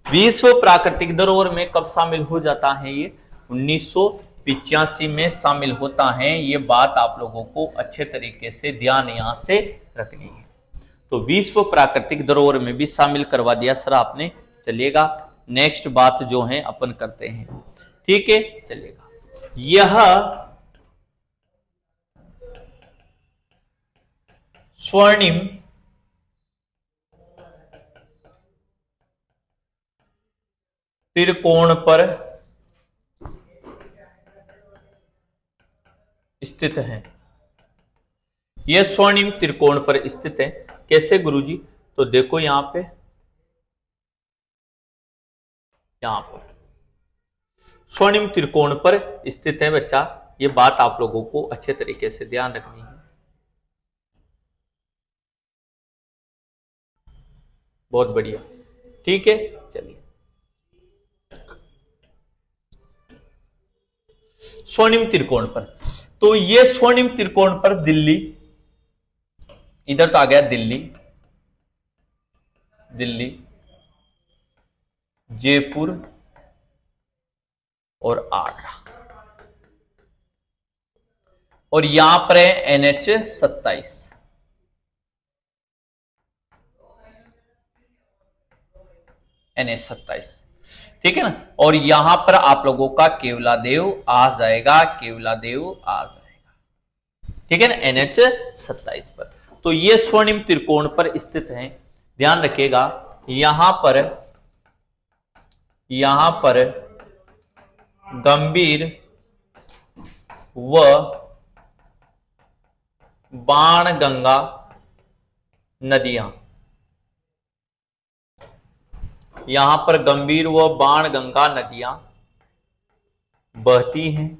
विश्व प्राकृतिक धरोहर में कब शामिल हो जाता है? ये 1985 में शामिल होता है। ये बात आप लोगों को अच्छे तरीके से ध्यान यहां से रखनी है। तो विश्व प्राकृतिक धरोहर में भी शामिल करवा दिया सर आपने, चलेगा। नेक्स्ट बात जो है अपन करते हैं, ठीक है, चलेगा। यह स्वर्णिम त्रिकोण पर स्थित है। यह स्वर्णिम त्रिकोण पर स्थित है। कैसे गुरुजी? तो देखो यहां पे, यहां पर स्वर्णिम त्रिकोण पर स्थित है बच्चा। यह बात आप लोगों को अच्छे तरीके से ध्यान रखनी है। बहुत बढ़िया, ठीक है, चलिए। स्वर्णिम त्रिकोण पर, तो ये स्वर्णिम त्रिकोण पर दिल्ली, इधर तो आ गया दिल्ली, जयपुर और आगरा, और यहां पर है NH 27, NH 27, ठीक है ना। और यहां पर आप लोगों का केवलादेव आ जाएगा, ठीक है ना, NH 27 पर। तो ये स्वर्णिम त्रिकोण पर स्थित है, ध्यान रखिएगा। यहां पर गंभीर व बाणगंगा नदियां, यहां पर गंभीर व बाणगंगा नदियां बहती हैं।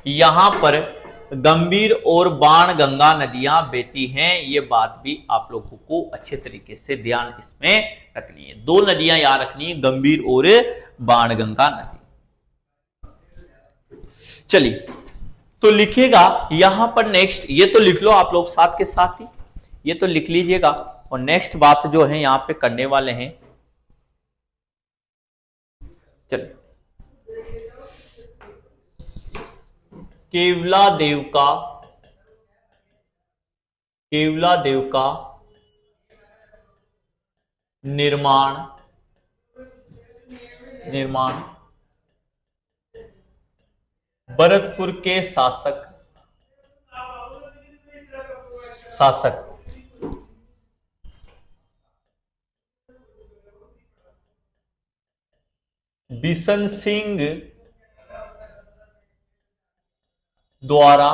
यहां पर गंभीर और बाणगंगा नदियां बहती हैं। ये बात भी आप लोगों को अच्छे तरीके से ध्यान इसमें रखनी है। दो नदियां याद रखनी है, गंभीर और बाणगंगा नदी। चलिए, तो लिखिएगा यहां पर नेक्स्ट, ये तो लिख लो आप लोग साथ के साथ ही, ये तो लिख लीजिएगा। और नेक्स्ट बात जो है यहां पे करने वाले हैं, चलिए, केवलादेव का निर्माण भरतपुर के शासक बिशन सिंह द्वारा,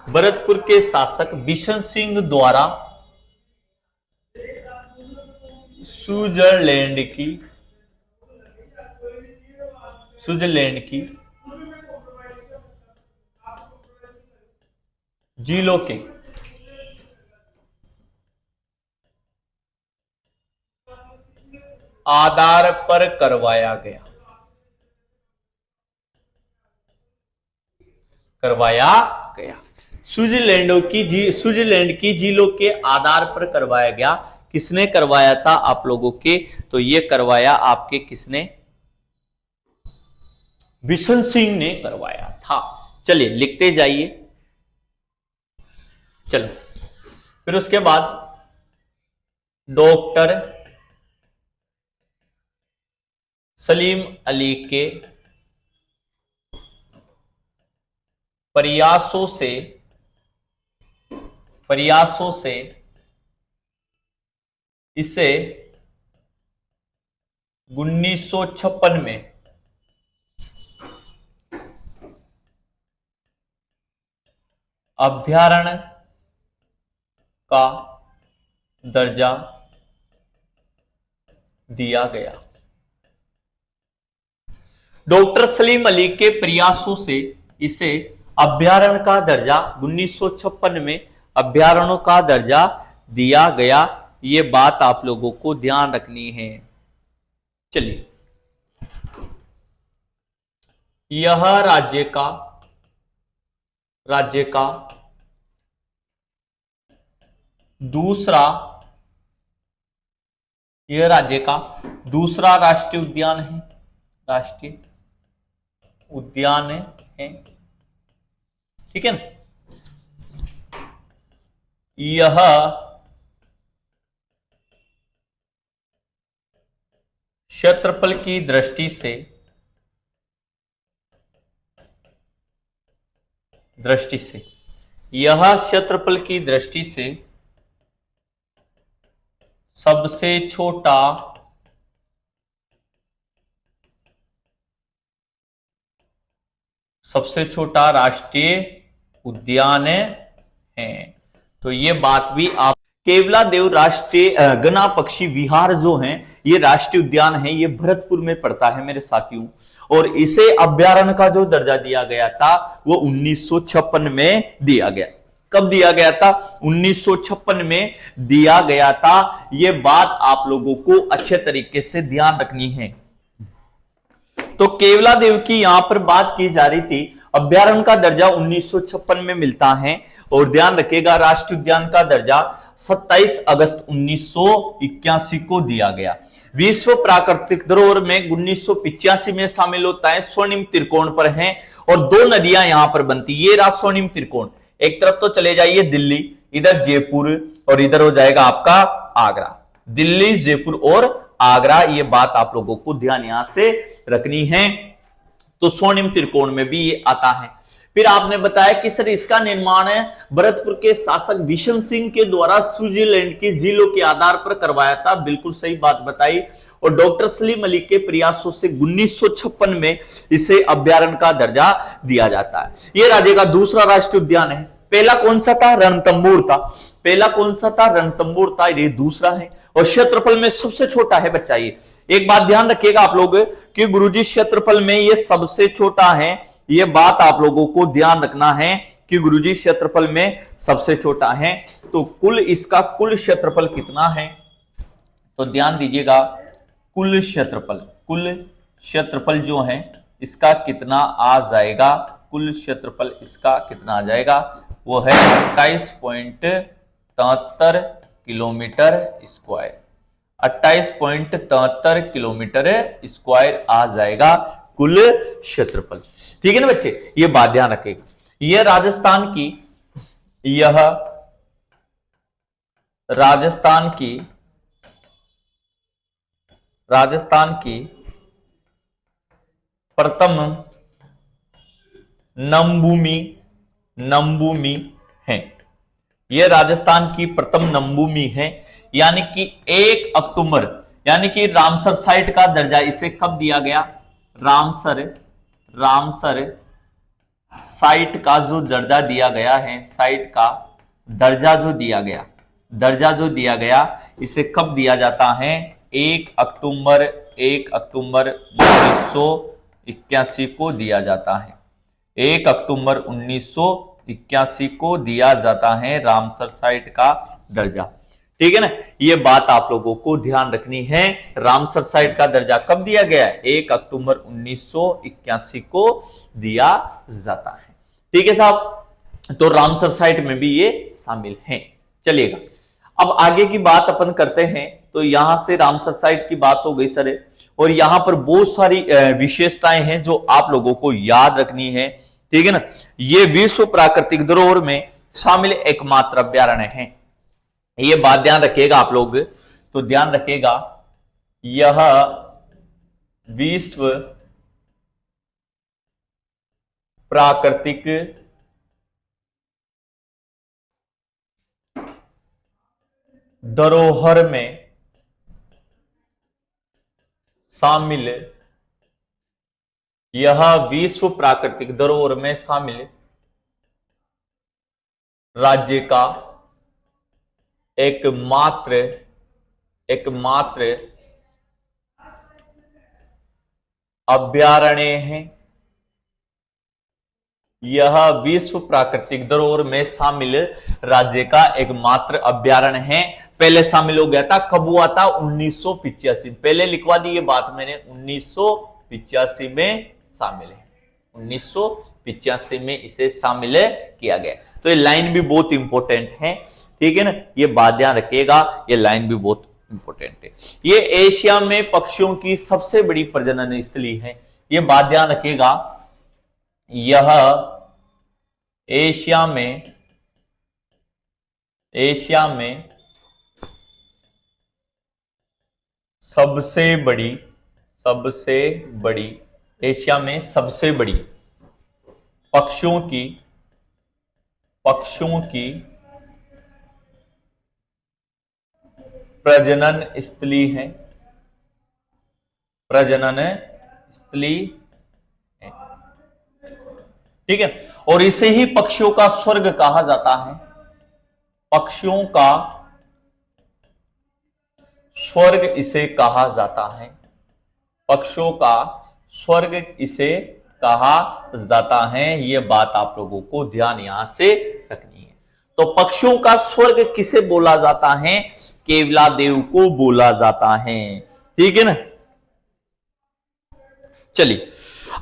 भरतपुर के शासक बिशन सिंह द्वारा स्विट्जरलैंड की जिलों के आधार पर करवाया गया, करवाया गया। स्विट्जरलैंड की झीलों के आधार पर करवाया गया। किसने करवाया था आप लोगों के? तो ये करवाया आपके किसने? बिशन सिंह ने करवाया था। चलिए लिखते जाइए। चलो फिर उसके बाद डॉक्टर सलीम अली के प्रयासों से इसे 1956 में अभयारण्य का दर्जा दिया गया। डॉक्टर सलीम अली के प्रयासों से इसे अभयारण्य का दर्जा 1956 में अभयारण्यों का दर्जा दिया गया। ये बात आप लोगों को ध्यान रखनी है। चलिए, यह राज्य का दूसरा राष्ट्रीय उद्यान है। राष्ट्रीय उद्यान है, ठीक है ना। यह क्षेत्रफल की दृष्टि से यह क्षेत्रफल की दृष्टि से सबसे छोटा राष्ट्रीय उद्यान है। तो ये बात भी आप केवलादेव राष्ट्रीय गना पक्षी विहार जो है, ये राष्ट्रीय उद्यान है, ये भरतपुर में पड़ता है मेरे साथियों। और इसे अभयारण्य का जो दर्जा दिया गया था वो 1956 में दिया गया। कब दिया गया था? 1956 में दिया गया था। ये बात आप लोगों को अच्छे तरीके से ध्यान रखनी है। तो केवलादेव की यहां पर बात की जा रही थी। अभयारण्य का दर्जा 1956 में मिलता है। और ध्यान रखिएगा, राष्ट्रीय उद्यान का दर्जा 27 अगस्त 1981 को दिया गया। विश्व प्राकृतिक धरोहर में 1985 में शामिल होता है। स्वर्णिम त्रिकोण पर है और दो नदियां यहां पर बनती। ये रहा स्वर्णिम त्रिकोण। एक तरफ तो चले जाइए दिल्ली, इधर जयपुर और इधर हो जाएगा आपका आगरा। दिल्ली, जयपुर और आगरा, ये बात आप लोगों को ध्यान यहां से रखनी है। तो स्वर्णिम त्रिकोण में भी ये आता है। फिर आपने बताया कि सर इसका निर्माण है भरतपुर के शासक बिशन सिंह के द्वारा स्विट्जरलैंड की झीलों के आधार पर करवाया था। बिल्कुल सही बात बताई। और डॉक्टर सलीम अली के प्रयासों से 1956 में इसे अभयारण्य का दर्जा दिया जाता है। यह राज्य का दूसरा राष्ट्रीय उद्यान है। पहला कौन सा था? रणथंभौर था। पहला कौन सा था? रणथंभौर था। ये दूसरा है और क्षेत्रफल में सबसे छोटा है बच्चा। ये एक बात ध्यान रखिएगा आप लोग कि गुरुजी क्षेत्रफल में ये सबसे छोटा है। ये बात आप लोगों को ध्यान रखना है कि गुरुजी क्षेत्रफल में सबसे छोटा है। तो इसका कुल क्षेत्रफल कितना है? तो ध्यान दीजिएगा, कुल क्षेत्रफल जो है इसका कितना आ जाएगा? कुल क्षेत्रफल इसका कितना आ जाएगा? वो है 28.73 किलोमीटर स्क्वायर। 28.73 किलोमीटर स्क्वायर आ जाएगा कुल क्षेत्रफल। ठीक है ना बच्चे, ये बात ध्यान रखेगा। यह राजस्थान की प्रथम नमभूमि है। यह राजस्थान की प्रथम नमभूमि है। यानी कि 1 अक्टूबर, यानी कि रामसर साइट का दर्जा इसे कब दिया गया? रामसर साइट का जो दर्जा दिया गया है, साइट का दर्जा जो दिया गया इसे कब दिया जाता है? 1 अक्टूबर 1981 को दिया जाता है। 1 अक्टूबर 1981 को दिया जाता है रामसर साइट का दर्जा। ठीक है ना, ये बात आप लोगों को ध्यान रखनी है। रामसर साइट का दर्जा कब दिया गया है? 1 अक्टूबर 1981 को दिया जाता है। ठीक है साहब, तो रामसर साइट में भी ये शामिल हैं। चलिएगा, अब आगे की बात अपन करते हैं। तो यहां से रामसर साइट की बात हो गई सर, और यहां पर बहुत सारी विशेषताएं हैं जो आप लोगों को याद रखनी है। ठीक है ना, ये विश्व प्राकृतिक धरोहर में शामिल एकमात्र अभ्यारण्य है। ये बात ध्यान रखिएगा आप लोग, तो ध्यान रखिएगा, यह विश्व प्राकृतिक धरोहर में शामिल, यह विश्व प्राकृतिक धरोहर में शामिल राज्य का एकमात्र अभ्यारण्य है। यह विश्व प्राकृतिक धरोहर में शामिल राज्य का एकमात्र अभ्यारण्य है। पहले शामिल हो गया था, कब हुआ था? 1985। पहले लिखवा दी ये बात मैंने, 1985 में शामिल है। 1985 में इसे शामिल किया गया। तो ये लाइन भी बहुत इंपॉर्टेंट है। ठीक है ना, ये बात ध्यान रखिएगा, ये लाइन भी बहुत इंपॉर्टेंट है। ये एशिया में पक्षियों की सबसे बड़ी प्रजनन स्थली है। ये बात ध्यान रखिएगा, यह एशिया में सबसे बड़ी एशिया में सबसे बड़ी पक्षियों की प्रजनन स्थली है। ठीक है, और इसे ही पक्षियों का स्वर्ग कहा जाता है। पक्षियों का स्वर्ग इसे कहा जाता है। पक्षियों का स्वर्ग इसे कहा जाता है। यह बात आप लोगों को ध्यान यहां से रखनी है। तो पक्षियों का स्वर्ग किसे बोला जाता है? केवलादेव को बोला जाता है। ठीक है ना, चलिए,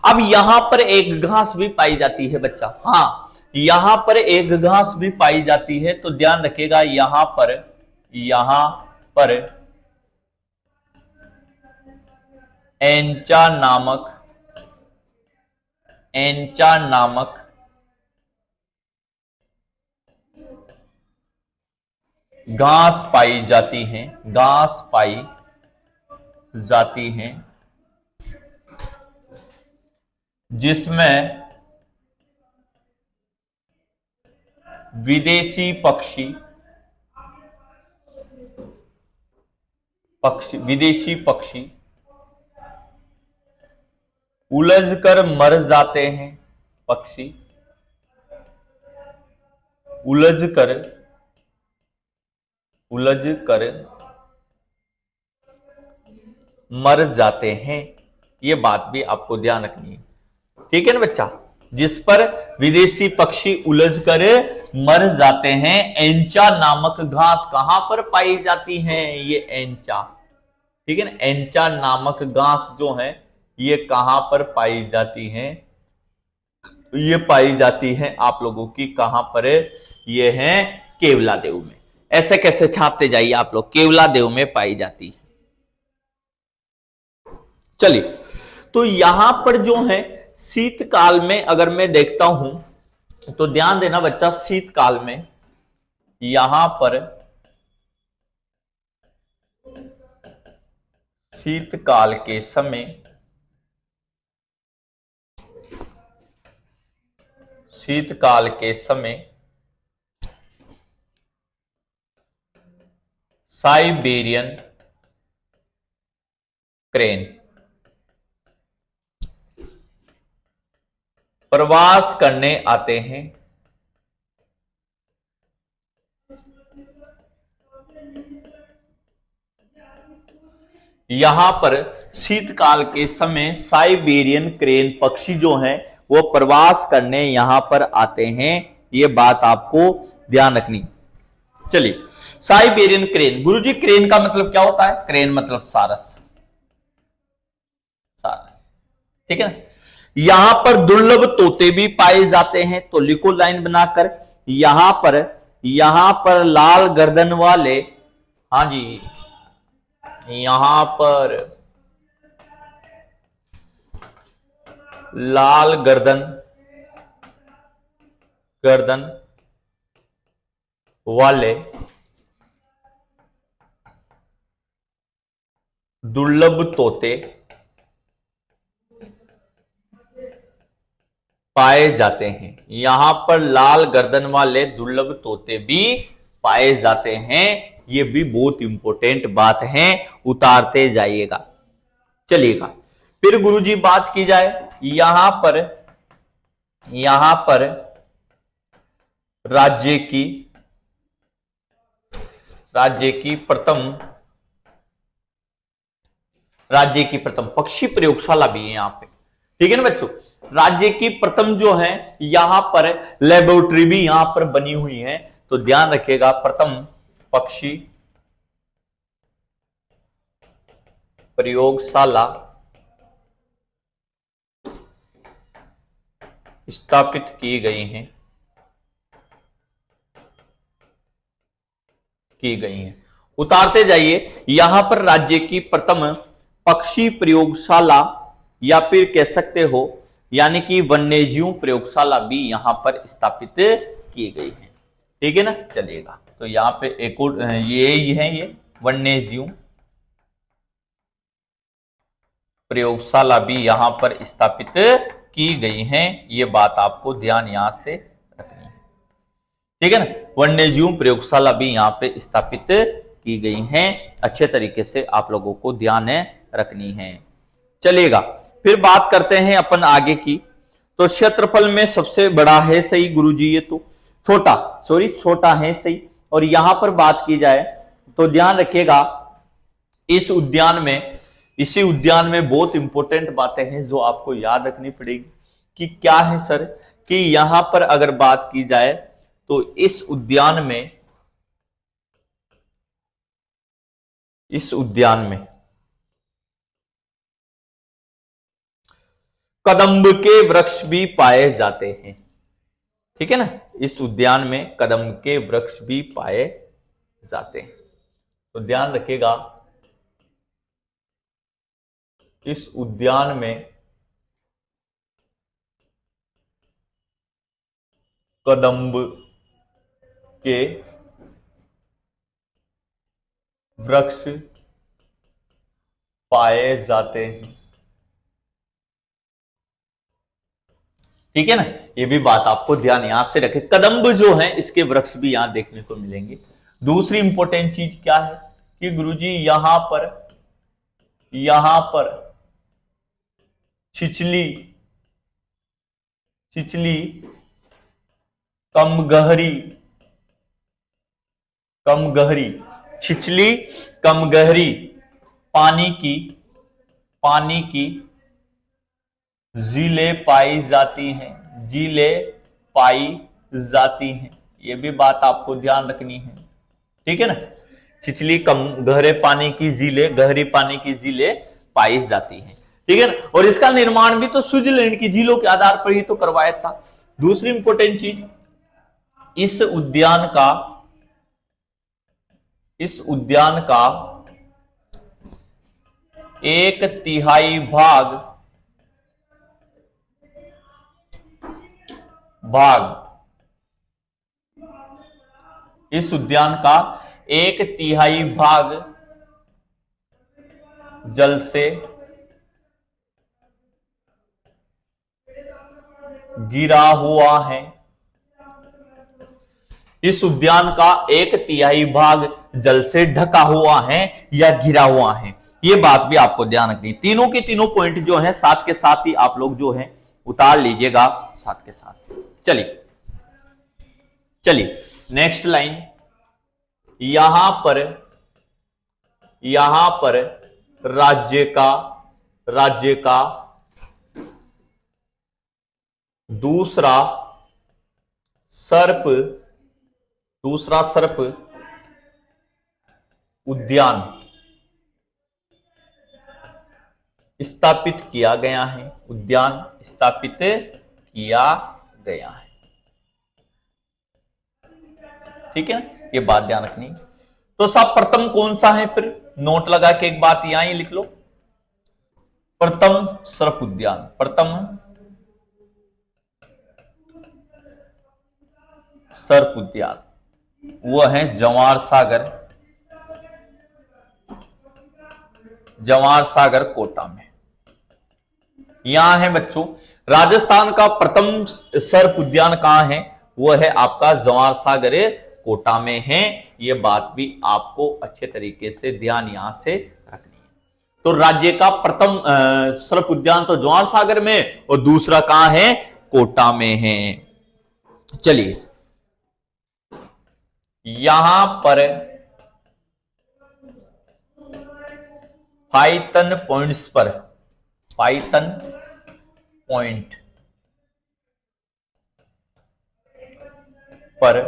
अब यहां पर एक घास भी पाई जाती है बच्चा। हां, यहां पर एक घास भी पाई जाती है, तो ध्यान रखिएगा, यहां पर एंचा नामक घास पाई जाती हैं, जिसमें विदेशी पक्षी उलझकर मर जाते हैं। पक्षी उलझकर मर जाते हैं। ये बात भी आपको ध्यान रखनी है। ठीक है ना बच्चा, जिस पर विदेशी पक्षी उलझकर मर जाते हैं। एंचा नामक घास कहां पर पाई जाती है? ये एंचा, ठीक है ना, एंचा नामक घास जो है ये कहां पर पाई जाती है? ये पाई जाती है आप लोगों की कहां पर? ये है केवलादेव में। ऐसे कैसे छापते जाइए आप लोग, केवलादेव में पाई जाती है। चलिए, तो यहां पर जो है शीतकाल में अगर मैं देखता हूं, तो ध्यान देना बच्चा, शीतकाल में यहां पर शीतकाल के समय साइबेरियन क्रेन प्रवास करने आते हैं। यहां पर शीतकाल के समय साइबेरियन क्रेन पक्षी जो हैं वो प्रवास करने यहां पर आते हैं। ये बात आपको ध्यान रखनी। चलिए, साइबेरियन क्रेन। गुरुजी क्रेन का मतलब क्या होता है? क्रेन मतलब सारस, सारस, ठीक है ना। यहां पर दुर्लभ तोते भी पाए जाते हैं, तो लिखो लाइन बनाकर, यहां पर लाल गर्दन वाले, हाँ जी, यहां पर लाल गर्दन गर्दन वाले दुर्लभ तोते पाए जाते हैं। यहां पर लाल गर्दन वाले दुर्लभ तोते भी पाए जाते हैं। ये भी बहुत इंपॉर्टेंट बात है, उतारते जाइएगा। चलिएगा, फिर गुरुजी बात की जाए, यहां पर राज्य की प्रथम पक्षी प्रयोगशाला भी है यहां पे, ठीक है ना बच्चों। राज्य की प्रथम जो है, यहां पर लेबोरेटरी भी यहां पर बनी हुई है, तो ध्यान रखिएगा, प्रथम पक्षी प्रयोगशाला स्थापित की गई हैं, उतारते जाइए। यहां पर राज्य की प्रथम पक्षी प्रयोगशाला, या फिर कह सकते हो यानी कि वन्यजीव प्रयोगशाला भी यहां पर स्थापित की गई है, ठीक है ना। चलिएगा, तो यहां पे एक और ये वन्यजीव प्रयोगशाला भी यहां पर स्थापित की गई हैं। ये बात आपको ध्यान यहां से रखनी है, ठीक है ना। वन्यजीव प्रयोगशाला भी यहां पे स्थापित की गई हैं, अच्छे तरीके से आप लोगों को ध्यान रखनी है। चलिएगा, फिर बात करते हैं अपन आगे की। तो क्षेत्रफल में सबसे बड़ा है सही गुरुजी, ये तो छोटा है सही। और यहां पर बात की जाए तो ध्यान रखिएगा, इसी उद्यान में बहुत इंपॉर्टेंट बातें हैं जो आपको याद रखनी पड़ेगी। कि क्या है सर? कि यहां पर अगर बात की जाए तो इस उद्यान में कदम्ब के वृक्ष भी पाए जाते हैं, ठीक है ना। इस उद्यान में कदम्ब के वृक्ष भी पाए जाते हैं, तो ध्यान रखिएगा, इस उद्यान में कदम्ब के वृक्ष पाए जाते हैं, ठीक है ना। ये भी बात आपको ध्यान यहां से रखें, कदम्ब जो है इसके वृक्ष भी यहां देखने को मिलेंगे। दूसरी इंपॉर्टेंट चीज क्या है कि गुरुजी यहां पर छिछली कम गहरी छिछली कम गहरी पानी की झीलें पाई जाती हैं, ये भी बात आपको ध्यान रखनी है, ठीक है ना। छिछली कम गहरे पानी की झीलें पाई जाती हैं, ठीक है ना। और इसका निर्माण भी तो स्विट्जरलैंड की झीलों के आधार पर ही तो करवाया था। दूसरी इंपॉर्टेंट चीज, इस उद्यान का 1/3 भाग इस उद्यान का 1/3 भाग जल से घिरा हुआ है। इस उद्यान का 1/3 भाग जल से ढका हुआ है या घिरा हुआ है, ये बात भी आपको ध्यान रखनी है। तीनों के तीनों पॉइंट जो है साथ के साथ ही आप लोग जो है उतार लीजिएगा साथ के साथ। चलिए नेक्स्ट लाइन, यहां पर राज्य का दूसरा सर्प उद्यान स्थापित किया गया है, उद्यान स्थापित किया गया है। ठीक है ना, ये बात ध्यान रखनी। तो साहब प्रथम कौन सा है, फिर नोट लगा के एक बात यहां ही लिख लो, प्रथम सर्प उद्यान, प्रथम सर्प उद्यान वो है जवाहर सागर, जवाहर सागर कोटा में। यहां है बच्चों, राजस्थान का प्रथम सर्प उद्यान कहां है, वो है आपका जवाहर सागर कोटा में है। ये बात भी आपको अच्छे तरीके से ध्यान यहां से रखनी है। तो राज्य का प्रथम सर्प उद्यान तो जवाहर सागर में और दूसरा कहां है, कोटा में है। चलिए यहां पर पाइथन पॉइंट्स पर, पाइथन पॉइंट पर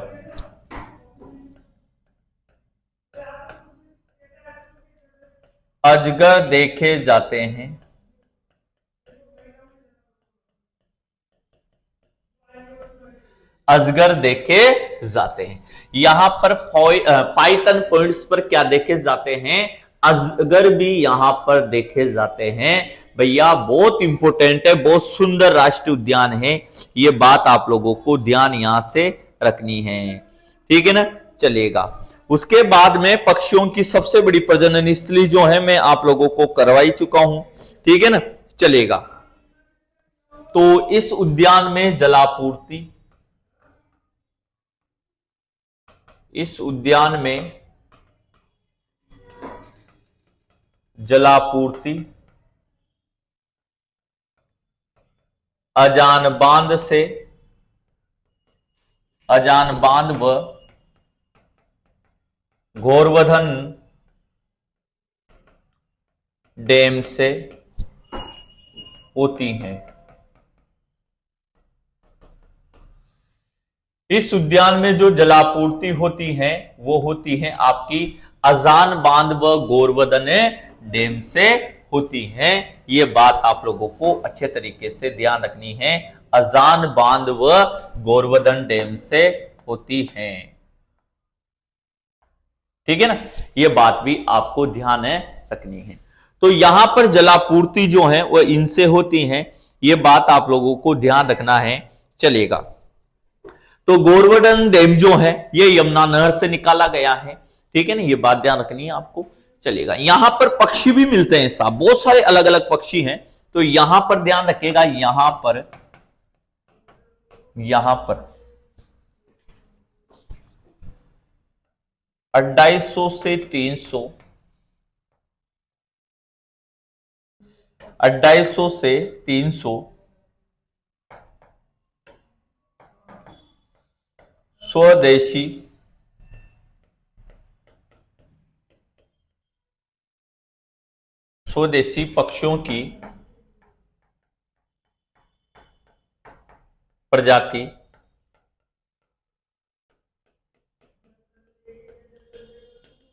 अजगर देखे जाते हैं, अजगर देखे जाते हैं। यहां पर पाइथन पॉइंट्स पर क्या देखे जाते हैं, अजगर भी यहां पर देखे जाते हैं। भैया बहुत इंपॉर्टेंट है, बहुत सुंदर राष्ट्रीय उद्यान है, ये बात आप लोगों को ध्यान यहां से रखनी है। ठीक है ना, चलेगा। उसके बाद में पक्षियों की सबसे बड़ी प्रजनन स्थली जो है मैं आप लोगों को करवाई चुका हूं। ठीक है ना, चलेगा। तो इस उद्यान में जलापूर्ति, इस उद्यान में जलापूर्ति अजान बांध से, अजान बांध व गोवर्धन डैम से होती हैं। इस उद्यान में जो जलापूर्ति होती है वो होती है आपकी अजान बांध व गोवर्धन डैम से होती है। ये बात आप लोगों को अच्छे तरीके से ध्यान रखनी है, अजान बांध व गोवर्धन डैम से होती है। ठीक है ना, ये बात भी आपको ध्यान रखनी है। तो यहां पर जलापूर्ति जो है वह इनसे होती है, ये बात आप लोगों को ध्यान रखना है। चलेगा। तो गोवर्धन डैम जो है ये यमुना नहर से निकाला गया है। ठीक है ना, ये बात ध्यान रखनी है आपको। चलेगा। यहां पर पक्षी भी मिलते हैं साहब, बहुत सारे अलग अलग पक्षी हैं, तो यहां पर ध्यान रखिएगा। यहां पर 250 से 300, 250 से 300 स्वदेशी स्वदेशी पक्षियों की प्रजाति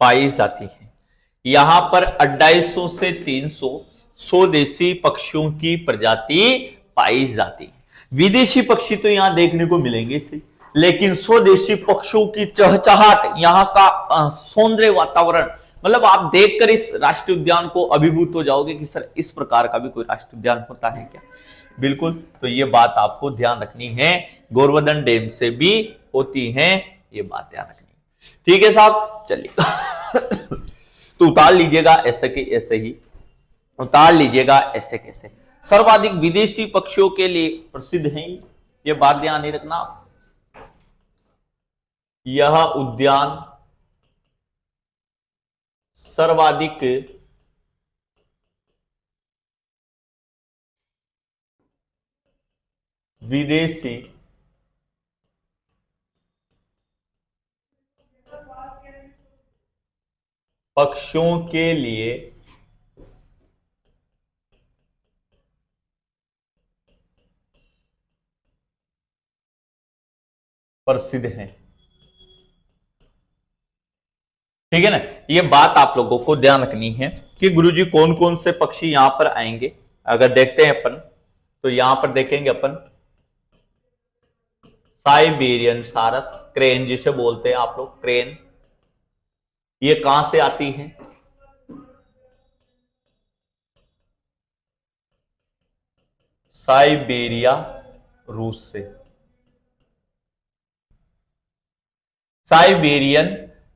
पाई जाती है। यहां पर 250 से 300 स्वदेशी पक्षियों की प्रजाति पाई जाती है। विदेशी पक्षी तो यहां देखने को मिलेंगे से, लेकिन स्वदेशी पक्षियों की चहचहाट, यहां का सौंदर्य वातावरण, मतलब आप देखकर इस राष्ट्रीय उद्यान को अभिभूत हो जाओगे कि सर इस प्रकार का भी कोई राष्ट्रीय उद्यान होता है क्या। बिल्कुल, तो ये बात आपको ध्यान रखनी है, गोवर्धन डैम से भी होती है, ये बात ध्यान रखनी है। ठीक है साहब, चलिए। तो उतार लीजिएगा ऐसे के ऐसे ही, उतार लीजिएगा ऐसे कैसे। सर्वाधिक विदेशी पक्षियों के लिए प्रसिद्ध है, ये बात ध्यान नहीं रखना। यह उद्यान सर्वाधिक विदेशी पक्षियों के लिए प्रसिद्ध है। ठीक है ना। ये बात आप लोगों को ध्यान रखनी है कि गुरुजी कौन कौन से पक्षी यहां पर आएंगे। अगर देखते हैं अपन तो यहां पर देखेंगे अपन साइबेरियन सारस, क्रेन जिसे बोलते हैं आप लोग, क्रेन। ये कहां से आती है? साइबेरिया, रूस से।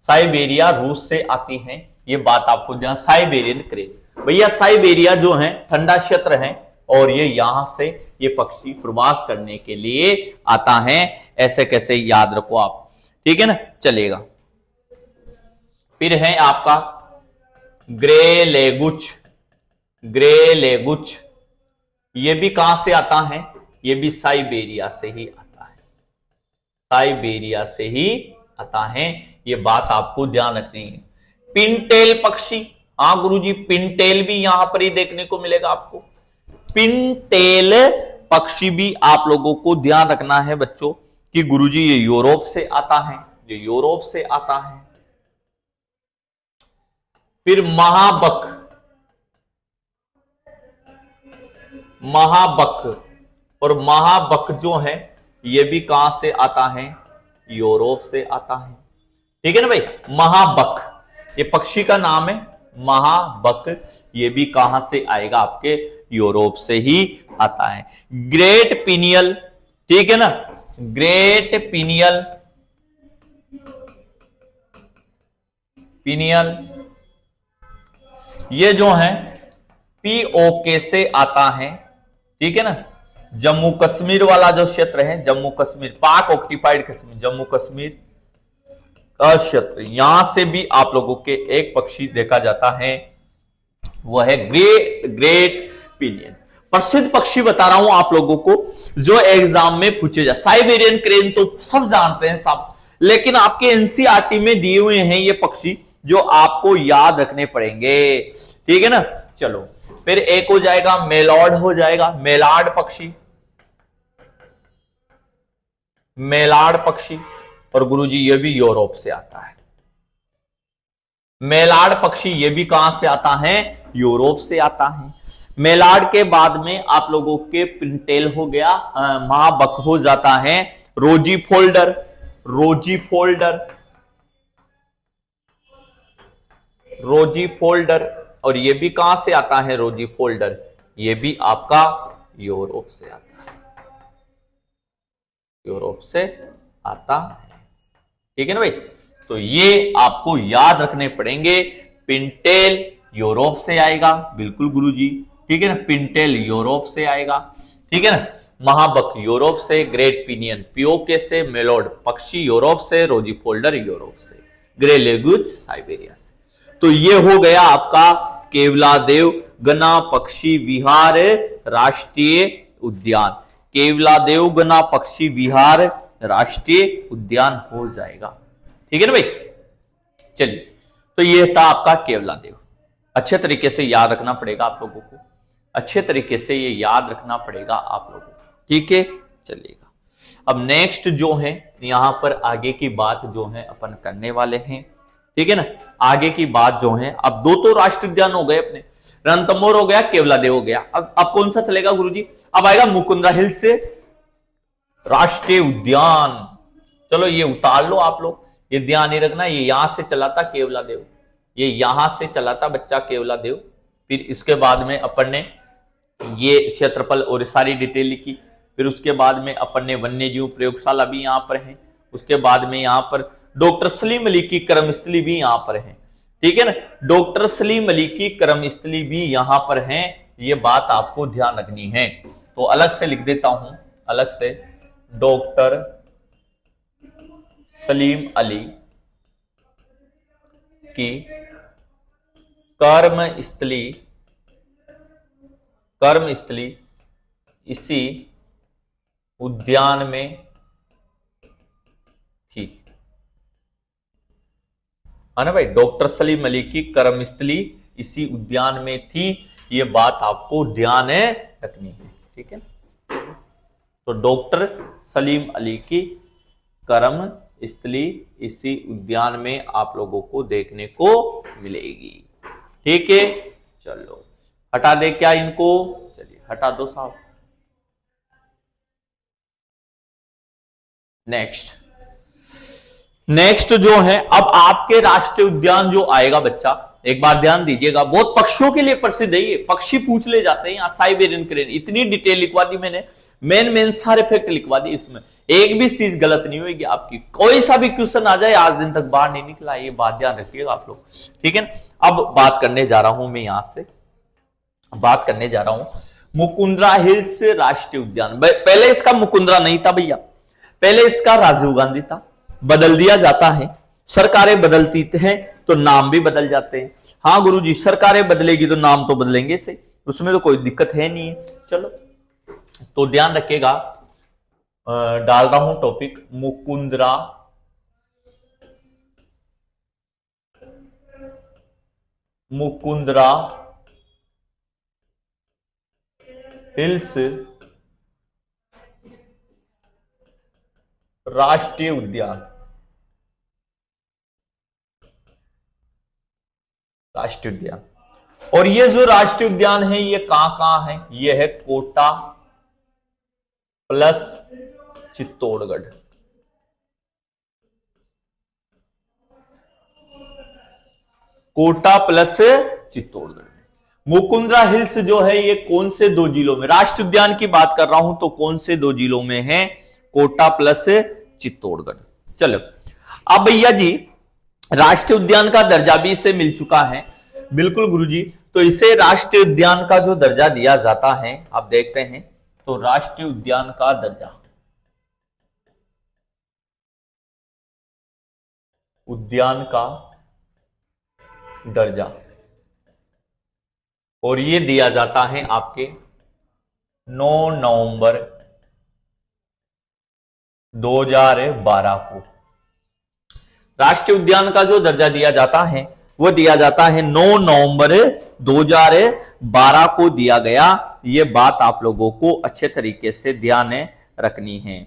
साइबेरिया रूस से आती हैं। ये बात आपको ध्यान, साइबेरियन क्रेन। भैया साइबेरिया जो है ठंडा क्षेत्र है और ये यहां से ये पक्षी प्रवास करने के लिए आता है। ऐसे कैसे याद रखो आप, ठीक है ना, चलेगा। फिर है आपका ग्रे लेगुच। ग्रे लेगुच ये भी कहां से आता है? ये भी साइबेरिया से ही आता है। साइबेरिया से ही आता है। ये बात आपको ध्यान रखनी है। पिनटेल पक्षी, हाँ गुरुजी पिनटेल भी यहां पर ही देखने को मिलेगा आपको। पिनटेल पक्षी भी आप लोगों को ध्यान रखना है बच्चों कि गुरुजी ये यूरोप से आता है, ये यूरोप से आता है। फिर महाबक, महाबक और महाबक जो है ये भी कहां से आता है? यूरोप से आता है। ठीक है ना भाई। महाबक ये पक्षी का नाम है, महाबक। ये भी कहां से आएगा? आपके यूरोप से ही आता है। ग्रेट पिनियल, ठीक है ना, ग्रेट पिनियल, पिनियल ये जो है पीओके से आता है। ठीक है ना। जम्मू कश्मीर वाला जो क्षेत्र है, जम्मू कश्मीर, पाक ऑक्यूपाइड कश्मीर, जम्मू कश्मीर का क्षेत्र, यहां से भी आप लोगों के एक पक्षी देखा जाता है, वह है ग्रेट पिनियन। प्रसिद्ध पक्षी बता रहा हूं आप लोगों को जो एग्जाम में पूछे जाए। साइबेरियन क्रेन तो सब जानते हैं सब, लेकिन आपके एनसीईआरटी में दिए हुए हैं ये पक्षी जो आपको याद रखने पड़ेंगे। ठीक है ना। चलो फिर एक हो जाएगा मेलॉर्ड, हो जाएगा मेलार्ड पक्षी, मेलार्ड पक्षी। और गुरुजी ये भी यूरोप से आता है। मेलार्ड पक्षी ये भी कहां से आता है? यूरोप से आता है। मेलार्ड के बाद में आप लोगों के पिनटेल हो गया, महाबक हो जाता है, रोजी फोल्डर, रोजी फोल्डर, रोजी फोल्डर। और ये भी कहां से आता है? रोजी फोल्डर ये भी आपका यूरोप से आता है, यूरोप से आता है। ठीक है ना भाई। तो ये आपको याद रखने पड़ेंगे। पिनटेल यूरोप से आएगा, बिल्कुल गुरुजी। ठीक है ना, पिनटेल यूरोप से आएगा। ठीक है ना। महाबक यूरोप से, ग्रेट पिनियन पीओके से, मेलोड पक्षी यूरोप से, रोजी फोल्डर यूरोप से, ग्रे लेगुच साइबेरिया से। तो ये हो गया आपका केवलादेव गना पक्षी विहार राष्ट्रीय उद्यान। केवलादेव गना पक्षी विहार राष्ट्रीय उद्यान हो जाएगा। ठीक है ना भाई। चलिए, तो ये था आपका केवलादेव। अच्छे तरीके से याद रखना पड़ेगा आप लोगों को, अच्छे तरीके से ये याद रखना पड़ेगा आप लोगों को। ठीक है, चलिएगा। अब नेक्स्ट जो है यहां पर आगे की बात जो है अपन करने वाले हैं। ठीक है ना। आगे की बात जो है, अब दो तो राष्ट्रीय उद्यान हो गए अपने, रणथंभौर हो गया, केवलादेव हो गया। अब कौन सा चलेगा गुरुजी? अब आएगा मुकुंदरा हिल्स से राष्ट्रीय उद्यान। चलो ये उतार लो आप लोग, ये ध्यान नहीं रखना, ये यहां से चला था केवलादेव, ये यहां से चला था बच्चा केवलादेव। फिर इसके बाद में अपन ने ये क्षेत्रफल और सारी डिटेल लिखी। फिर उसके बाद में अपन ने वन्य जीव प्रयोगशाला भी यहां पर है। उसके बाद में यहां पर डॉक्टर सलीम अली की कर्मस्थली भी यहां पर है। ठीक है ना। डॉक्टर सलीम अली की कर्मस्थली भी यहां पर है, ये बात आपको ध्यान रखनी है। तो अलग से लिख देता हूं, अलग से, डॉक्टर सलीम अली की कर्मस्थली, कर्मस्थली इसी उद्यान में थी, है ना भाई। डॉक्टर सलीम अली की कर्मस्थली इसी उद्यान में थी, ये बात आपको ध्यान रखनी है। ठीक है। तो डॉक्टर सलीम अली की कर्म स्थली इसी उद्यान में आप लोगों को देखने को मिलेगी। ठीक है, चलो हटा दे क्या इनको, चलिए हटा दो साहब। नेक्स्ट जो है, अब आपके राष्ट्रीय उद्यान जो आएगा बच्चा, एक बार ध्यान दीजिएगा, बहुत पक्षियों के लिए प्रसिद्ध है ये, पक्षी पूछ ले जाते हैं यहाँ। साइबेरियन क्रेन, इतनी डिटेल लिखवा दी मैंने, मेन सारे फैक्ट लिखवा दी, इसमें एक भी चीज गलत नहीं होगी आपकी। कोई सा भी क्वेश्चन आ जाए आज दिन तक बाहर नहीं निकला, ये बात ध्यान रखिएगा आप लोग। ठीक है, अब बात करने जा रहा हूं मैं, यहां से बात करने जा रहा हूं मुकुंदरा हिल्स राष्ट्रीय उद्यान। पहले इसका मुकुंदरा नहीं था भैया, पहले इसका राजीव गांधी था, बदल दिया जाता है, सरकारें बदलती हैं तो नाम भी बदल जाते हैं। हाँ गुरुजी, सरकारें बदलेगी तो नाम तो बदलेंगे से, उसमें तो कोई दिक्कत है नहीं है। चलो तो ध्यान रखिएगा, डाल रहा हूं टॉपिक मुकुंदरा हिल्स राष्ट्रीय उद्यान। राष्ट्रीय उद्यान, और ये जो राष्ट्रीय उद्यान है ये कहां है, ये है Kota plus Chittorgarh. Kota plus Chittorgarh. Mukundra hills जो है ये कौन से दो जिलों में, राष्ट्रीय उद्यान की बात कर रहा हूं तो कौन से दो जिलों में है, कोटा प्लस चित्तौड़गढ़। चलो अब भैया जी राष्ट्रीय उद्यान का दर्जा भी इसे मिल चुका है। बिल्कुल गुरुजी, तो इसे राष्ट्रीय उद्यान का जो दर्जा दिया जाता है, आप देखते हैं तो राष्ट्रीय उद्यान का दर्जा, उद्यान का दर्जा, और ये दिया जाता है आपके 9 नवंबर 2012 को। राष्ट्रीय उद्यान का जो दर्जा दिया जाता है वो दिया जाता है 9 नवंबर 2012 को दिया गया। ये बात आप लोगों को अच्छे तरीके से ध्यान रखनी है।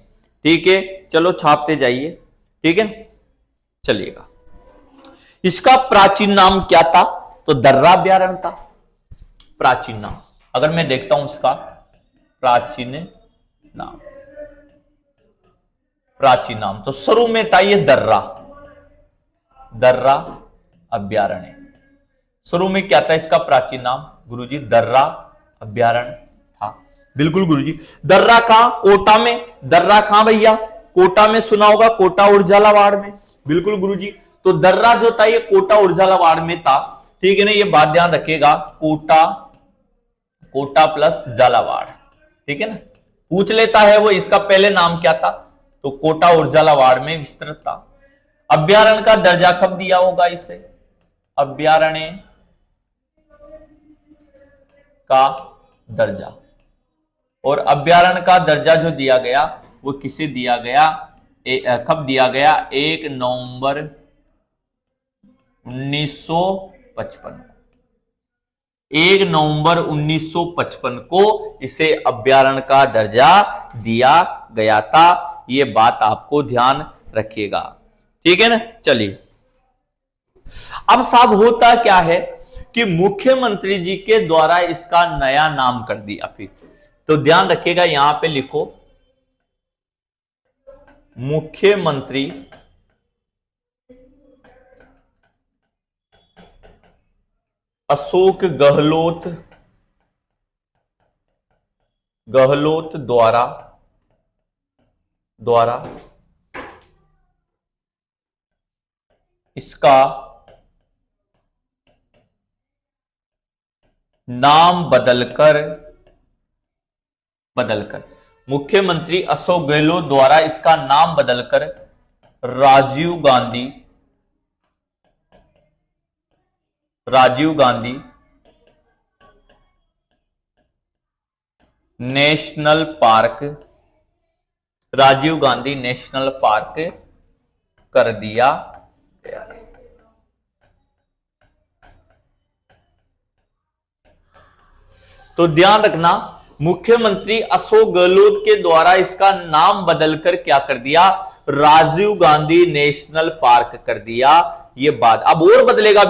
ठीक है, चलो छापते जाइए। ठीक है, चलिएगा। इसका प्राचीन नाम क्या था, तो दर्रा अभ्यारण्य था। प्राचीन नाम अगर मैं देखता हूं इसका प्राचीन नाम तो शुरू में था ये दर्रा अभ्यारण्य। शुरू में क्या था इसका प्राचीन नाम गुरुजी, दर्रा अभ्यारण्य था। बिल्कुल गुरुजी। दर्रा कहां, कोटा में। दर्रा कहां भैया, कोटा में, सुना होगा, कोटा और झालावाड़ में। बिल्कुल गुरुजी, तो दर्रा जो था ये कोटा और झालावाड़ में था। ठीक है ना, ये बात ध्यान रखिएगा, कोटा प्लस झालावाड़। ठीक है ना, पूछ लेता है वो इसका पहले नाम क्या था, तो कोटा और झालावाड़ में विस्तृत था। अभ्यारण्य का दर्जा कब दिया होगा इसे, अभ्यारण्य का दर्जा, और अभ्यारण्य का दर्जा जो दिया गया वो किसे दिया गया, कब दिया गया, 1 नवंबर 1955। 1 नवंबर 1955 को इसे अभ्यारण्य का दर्जा दिया गया था। ये बात आपको ध्यान रखिएगा। ठीक है ना, चलिए। अब साहब होता क्या है कि मुख्यमंत्री जी के द्वारा इसका नया नाम कर दिया फिर, तो ध्यान रखिएगा, यहां पे लिखो मुख्यमंत्री अशोक गहलोत द्वारा इसका नाम बदलकर मुख्यमंत्री अशोक गहलोत द्वारा इसका नाम बदलकर Rajiv Gandhi national park, Rajiv Gandhi national park कर दिया गया। तो ध्यान रखना, मुख्यमंत्री अशोक गहलोत के द्वारा इसका नाम बदलकर क्या कर दिया, राजीव गांधी नेशनल पार्क कर दिया। ये बात अब और बदलेगा,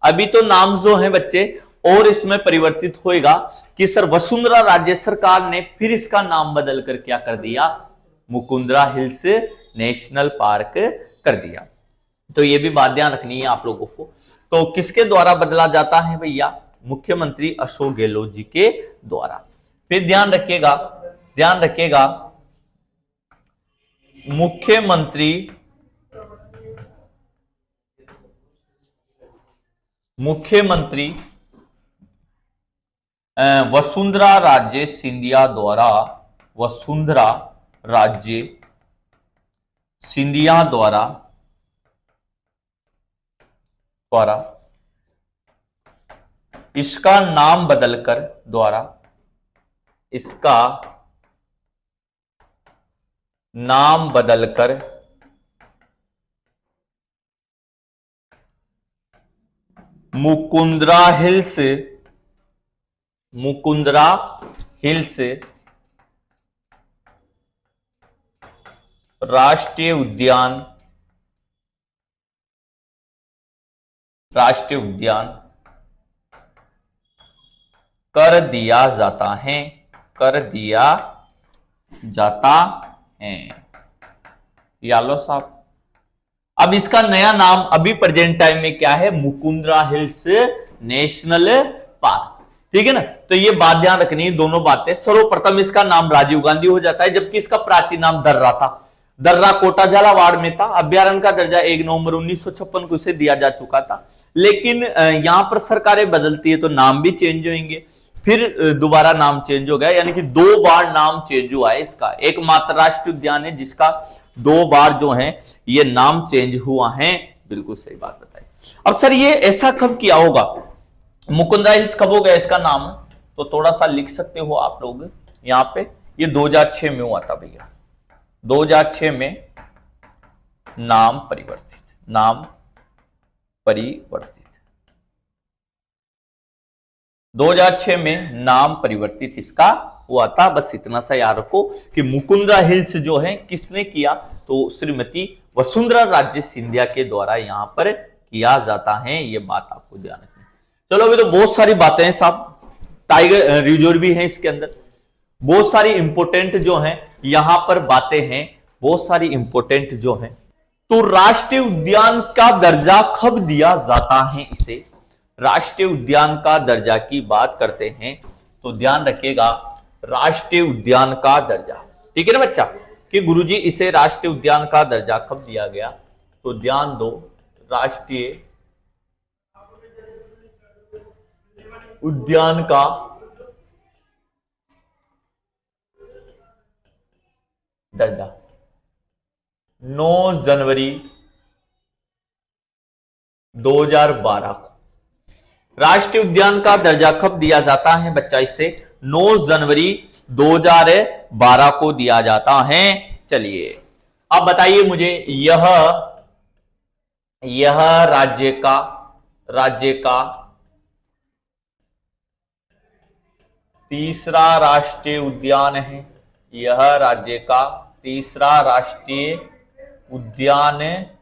अभी तो नाम जो है बच्चे और इसमें परिवर्तित होएगा कि सर वसुंधरा राज्य सरकार ने फिर इसका नाम बदल कर क्या कर दिया, मुकुंदरा हिल्स नेशनल पार्क कर दिया। तो ये भी बात ध्यान रखनी है आप लोगों को। तो किसके द्वारा बदला जाता है भैया, मुख्यमंत्री अशोक गहलोत जी के द्वारा। फिर ध्यान रखिएगा मुख्यमंत्री वसुंधरा राजे सिंधिया द्वारा, वसुंधरा राज्य सिंधिया द्वारा इसका नाम बदलकर, इसका नाम बदलकर मुकुंदरा हिल्स राष्ट्रीय उद्यान कर दिया जाता है। यालो साहब, अब इसका नया नाम अभी प्रेजेंट टाइम में क्या है, मुकुंदरा हिल्स नेशनल पार्क। ठीक है ना, तो ये बात ध्यान रखनी है, दोनों बातें। सर्वप्रथम इसका नाम राजीव गांधी हो जाता है, जबकि इसका प्राचीन नाम दर्रा था। दर्रा कोटा झालावाड़ में था। अभ्यारण्य का दर्जा 1 नवंबर 1956 को इसे दिया जा चुका था। लेकिन यहां पर सरकारें बदलती है तो नाम भी चेंज होंगे। फिर दोबारा नाम चेंज हो गया, यानी कि 2 बार नाम चेंज हुआ है इसका। एकमात्र राष्ट्रीय उद्यान है जिसका 2 बार जो है ये नाम चेंज हुआ है। बिल्कुल सही बात बताई। अब सर ये ऐसा कब किया होगा, मुकुंदरा हिल्स कब हो गया इसका नाम, तो थोड़ा सा लिख सकते हो आप लोग यहां पे। ये 2006 में हुआ था भैया, 2006 में नाम परिवर्तित 2006 में नाम परिवर्तित इसका हुआ था। बस इतना सा याद रखो कि मुकुंदरा हिल्स जो है किसने किया, तो श्रीमती वसुंधरा राजे सिंधिया के द्वारा यहां पर किया जाता है। ये बात आपको ध्यान रखनी। चलो अभी तो बहुत सारी बातें हैं साहब, टाइगर रिजर्व भी है इसके अंदर, बहुत सारी इंपोर्टेंट जो है यहां पर बातें हैं, बहुत सारी इंपोर्टेंट जो है। तो राष्ट्रीय उद्यान का दर्जा कब दिया जाता है इसे, राष्ट्रीय उद्यान का दर्जा की बात करते हैं तो ध्यान रखिएगा राष्ट्रीय उद्यान का दर्जा। ठीक है ना बच्चा, कि गुरुजी इसे राष्ट्रीय उद्यान का दर्जा कब दिया गया, तो ध्यान दो, राष्ट्रीय उद्यान का दर्जा 9 जनवरी 2012 को। राष्ट्रीय उद्यान का दर्जा कब दिया जाता है बच्चा, इसे 9 जनवरी 2012 को दिया जाता है। चलिए अब बताइए मुझे, यह राज्य का तीसरा राष्ट्रीय उद्यान है। यह राज्य का तीसरा राष्ट्रीय उद्यान है।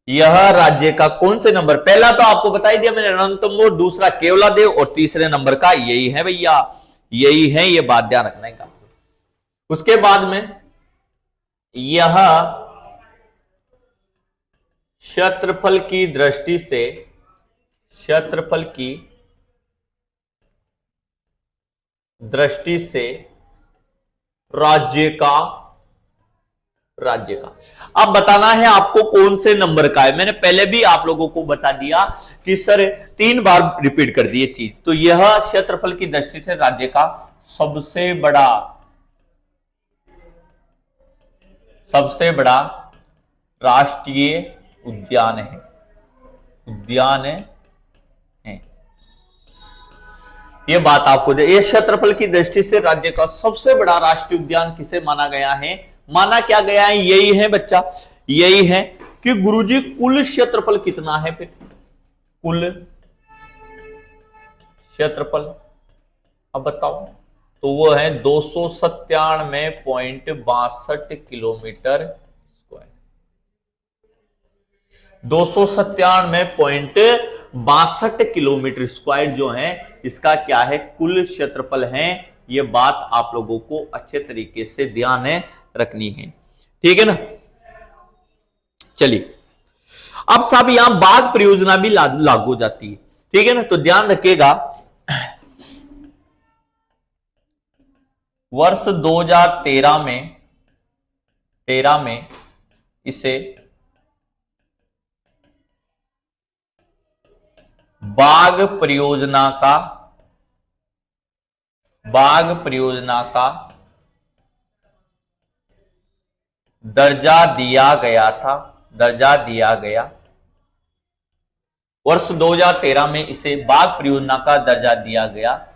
यह राज्य का कौन से नंबर, पहला तो आपको बता ही दिया मैंने रणथंभौर, दूसरा केवलादेव और तीसरे नंबर का यही है भैया, यही है। ये बात ध्यान रखना है। उसके बाद में यह क्षेत्रफल की दृष्टि से राज्य का अब बताना है आपको कौन से नंबर का है। मैंने पहले भी आप लोगों को बता दिया कि सर 3 बार रिपीट कर दी ये चीज। तो यह क्षेत्रफल की दृष्टि से राज्य का सबसे बड़ा राष्ट्रीय उद्यान है। यह बात आपको दे, यह क्षेत्रफल की दृष्टि से राज्य का सबसे बड़ा राष्ट्रीय उद्यान किसे माना गया है, माना क्या गया है, यही है बच्चा, यही है कि गुरुजी कुल क्षेत्रफल कितना है, फिर कुल क्षेत्रफल अब बताओ। तो वो है 297.62 किलोमीटर स्क्वायर। 297.62 किलोमीटर स्क्वायर जो है इसका क्या है, कुल क्षेत्रफल है। ये बात आप लोगों को अच्छे तरीके से ध्यान है रखनी है, ठीक है ना। चलिए अब साहब यहां बाघ परियोजना भी लागू हो जाती है, ठीक है ना। तो ध्यान रखिएगा, वर्ष 2013 में इसे बाघ परियोजना का दर्जा दिया गया। वर्ष 2013 में इसे बाघ परियोजना का दर्जा दिया गया,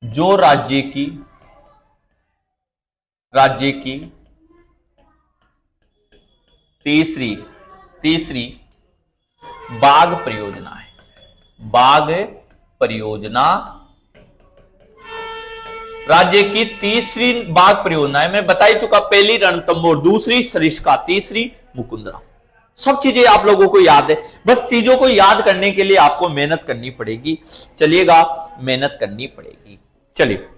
जो राज्य की तीसरी बाघ परियोजना है। बाघ परियोजना राज्य की तीसरी बाघ परियोजना है। मैं बता ही चुका, पहली रणथंभौर, दूसरी सरिस्का, तीसरी मुकुंदरा। सब चीजें आप लोगों को याद है, बस चीजों को याद करने के लिए आपको मेहनत करनी पड़ेगी। चलिएगा, मेहनत करनी पड़ेगी। चलिए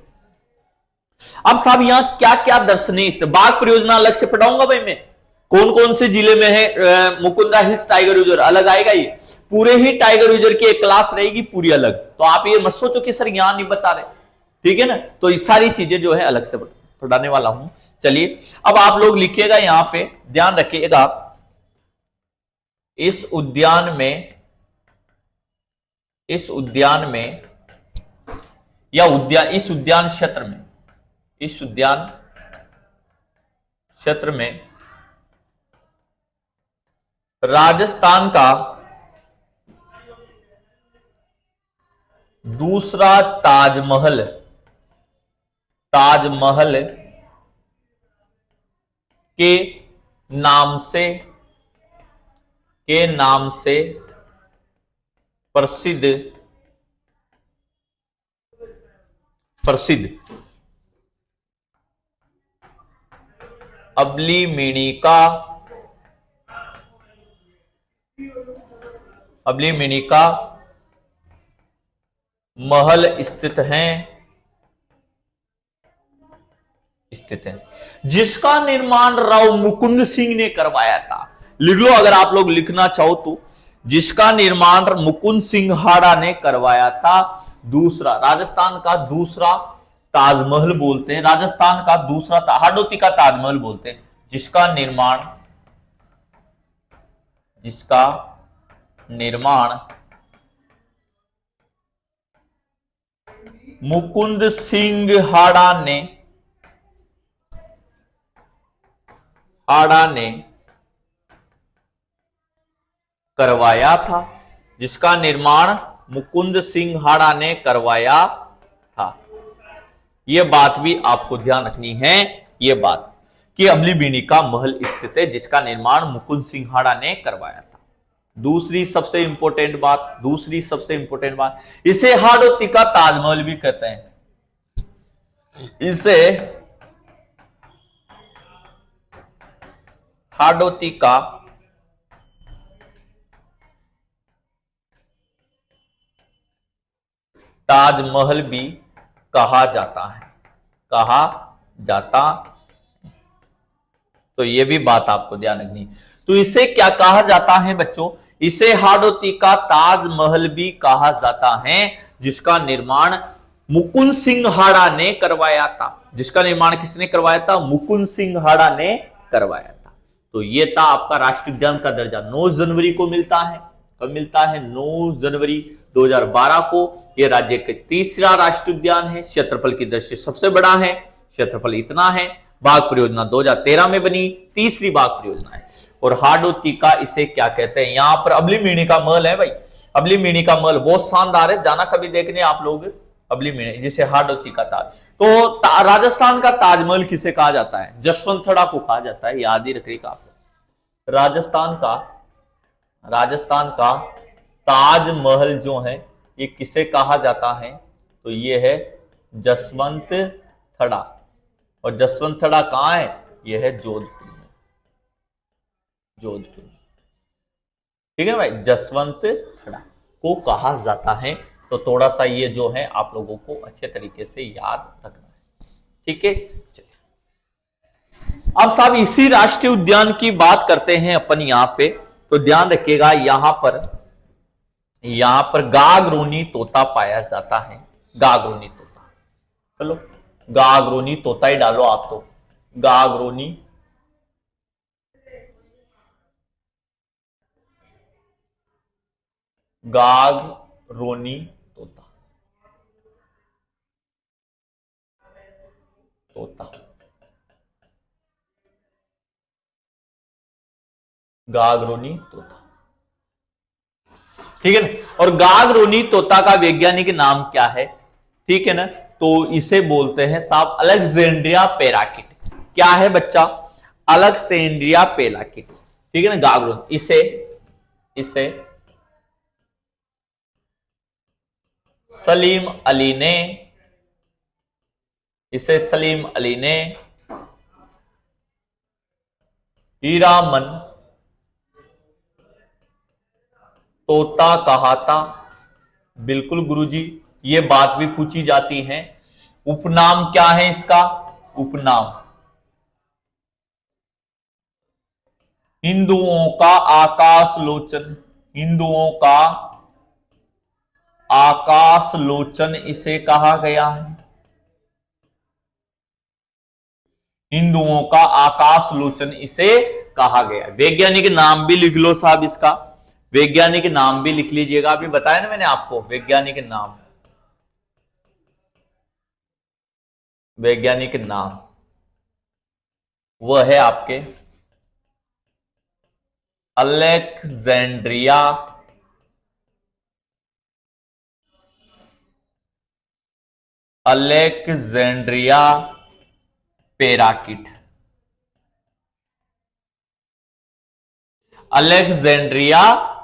अब साहब यहां क्या क्या दर्शनीय स्थल, बाघ परियोजना अलग से पढ़ाऊंगा भाई मैं, कौन कौन से जिले में है। मुकुंदरा हिल्स टाइगर रिजर्व अलग आएगा, ये पूरे ही टाइगर रिजर्व की एक क्लास रहेगी पूरी अलग। तो आप ये मत सोचो कि सर यहां नहीं बता रहे, ठीक है ना। तो ये सारी चीजें जो है अलग से पढ़ाने वाला हूं। चलिए अब आप लोग लिखिएगा, यहां पे ध्यान रखिएगा, इस उद्यान में या इस उद्यान क्षेत्र में राजस्थान का दूसरा ताजमहल के नाम से प्रसिद्ध अबली मिनी का महल स्थित है, जिसका निर्माण राव मुकुंद सिंह ने करवाया था। लिख लो अगर आप लोग लिखना चाहो तो, जिसका निर्माण मुकुंद सिंह हाड़ा ने करवाया था। दूसरा, राजस्थान का दूसरा ताजमहल बोलते हैं, राजस्थान का दूसरा हाड़ौती का ताजमहल बोलते हैं, जिसका निर्माण मुकुंद सिंह हाड़ा ने करवाया था, जिसका निर्माण मुकुंद सिंह हाड़ा ने करवाया था। यह बात भी आपको ध्यान रखनी है, यह बात कि अबली बीनी का महल स्थित है, जिसका निर्माण मुकुंद सिंह हाड़ा ने करवाया था। दूसरी सबसे इंपॉर्टेंट बात, इसे हाड़ौती का ताजमहल भी कहते हैं। इसे हाड़ौती का ताजमहल भी कहा जाता है। तो यह भी बात आपको ध्यान रखनी। तो इसे क्या कहा जाता है बच्चों, इसे हाड़ौती का ताजमहल भी कहा जाता है, जिसका निर्माण मुकुंद सिंह हाड़ा ने करवाया था। जिसका निर्माण किसने करवाया था? मुकुंद सिंह हाड़ा ने करवाया था। तो यह था आपका राष्ट्रीय उद्यान का दर्जा। 9 जनवरी को मिलता है। कब मिलता है? 9 जनवरी 2012 को। यह राज्य का तीसरा राष्ट्रीय उद्यान है, क्षेत्रफल की दृष्टि से सबसे बड़ा है, क्षेत्रफल इतना है। बाघ परियोजना 2013 में बनी, तीसरी बाघ परियोजना है। और हाड़ौती का इसे क्या कहते हैं? यहां पर अबली मिनी का महल है भाई, अबली मिनी का महल बहुत शानदार है, जाना कभी देखने आप लोग अबली मिनी, जिसे हाड़ौती का ताज। तो राजस्थान का ताजमहल किसे कहा जाता है? जसवंतड़ा को कहा जाता है, याद ही रखिएगा आप। राजस्थान का ताजमहल जो है ये किसे कहा जाता है? तो ये है जसवंत थड़ा। और जसवंत थड़ा कहां है? यह है जोधपुर में, जोधपुर। ठीक है भाई, जसवंत थड़ा को कहा जाता है। तो थोड़ा सा ये जो है आप लोगों को अच्छे तरीके से याद रखना है। ठीक है, चलिए अब साहब इसी राष्ट्रीय उद्यान की बात करते हैं अपन यहां पे। तो ध्यान रखिएगा, यहां पर गागरोनी तोता पाया जाता है। गागरोनी तोता, चलो गागरोनी तोता ही डालो आप तो। गागरोनी गागरोनी तोता, तोता गागरोनी तोता। ठीक है ना। और गागरोनी तोता का वैज्ञानिक नाम क्या है? ठीक है ना। तो इसे बोलते हैं साहब अलेक्जेंड्रिया पेराकिट। क्या है बच्चा? अलेक्जेंड्रिया पेराकिट। ठीक है ना, गागरोनी। इसे इसे सलीम अली ने हीरामन तोता कहा था। बिल्कुल गुरुजी, ये बात भी पूछी जाती है। उपनाम क्या है इसका? उपनाम हिंदुओं का आकाश लोचन। हिंदुओं का आकाश लोचन इसे कहा गया है। हिंदुओं का आकाश लोचन इसे कहा गया। वैज्ञानिक नाम भी लिख लो साहब इसका, वैज्ञानिक नाम भी लिख लीजिएगा। अभी बताया ना मैंने आपको वैज्ञानिक नाम, वैज्ञानिक नाम वह है आपके अलेक्जेंड्रिया पेराकिट। अलेक्जेंड्रिया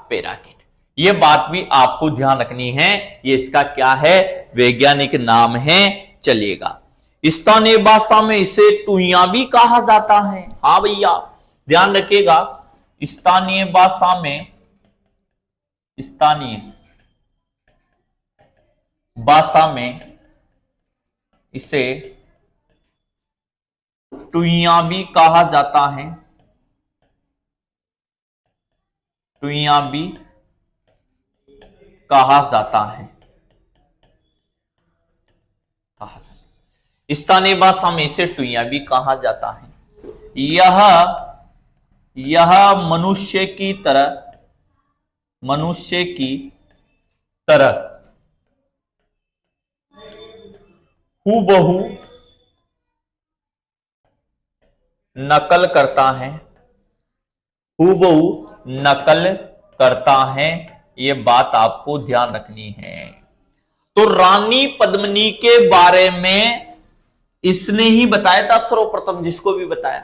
पेराकिट, ये बात भी आपको ध्यान रखनी है। ये इसका क्या है? वैज्ञानिक नाम है। चलिएगा, स्थानीय भाषा में इसे टुईया भी कहा जाता है। हाँ भैया, ध्यान रखिएगा, स्थानीय भाषा में, स्थानीय भाषा में इसे टुईया भी कहा जाता है। टुईया भी कहा जाता है। स्थानीय भाषा में इसे टुईया भी कहा जाता है। यह मनुष्य की तरह हूबहू नकल करता है। हूबहू नकल करता है, ये बात आपको ध्यान रखनी है। तो रानी पद्मिनी के बारे में इसने ही बताया था सर्वप्रथम, जिसको भी बताया।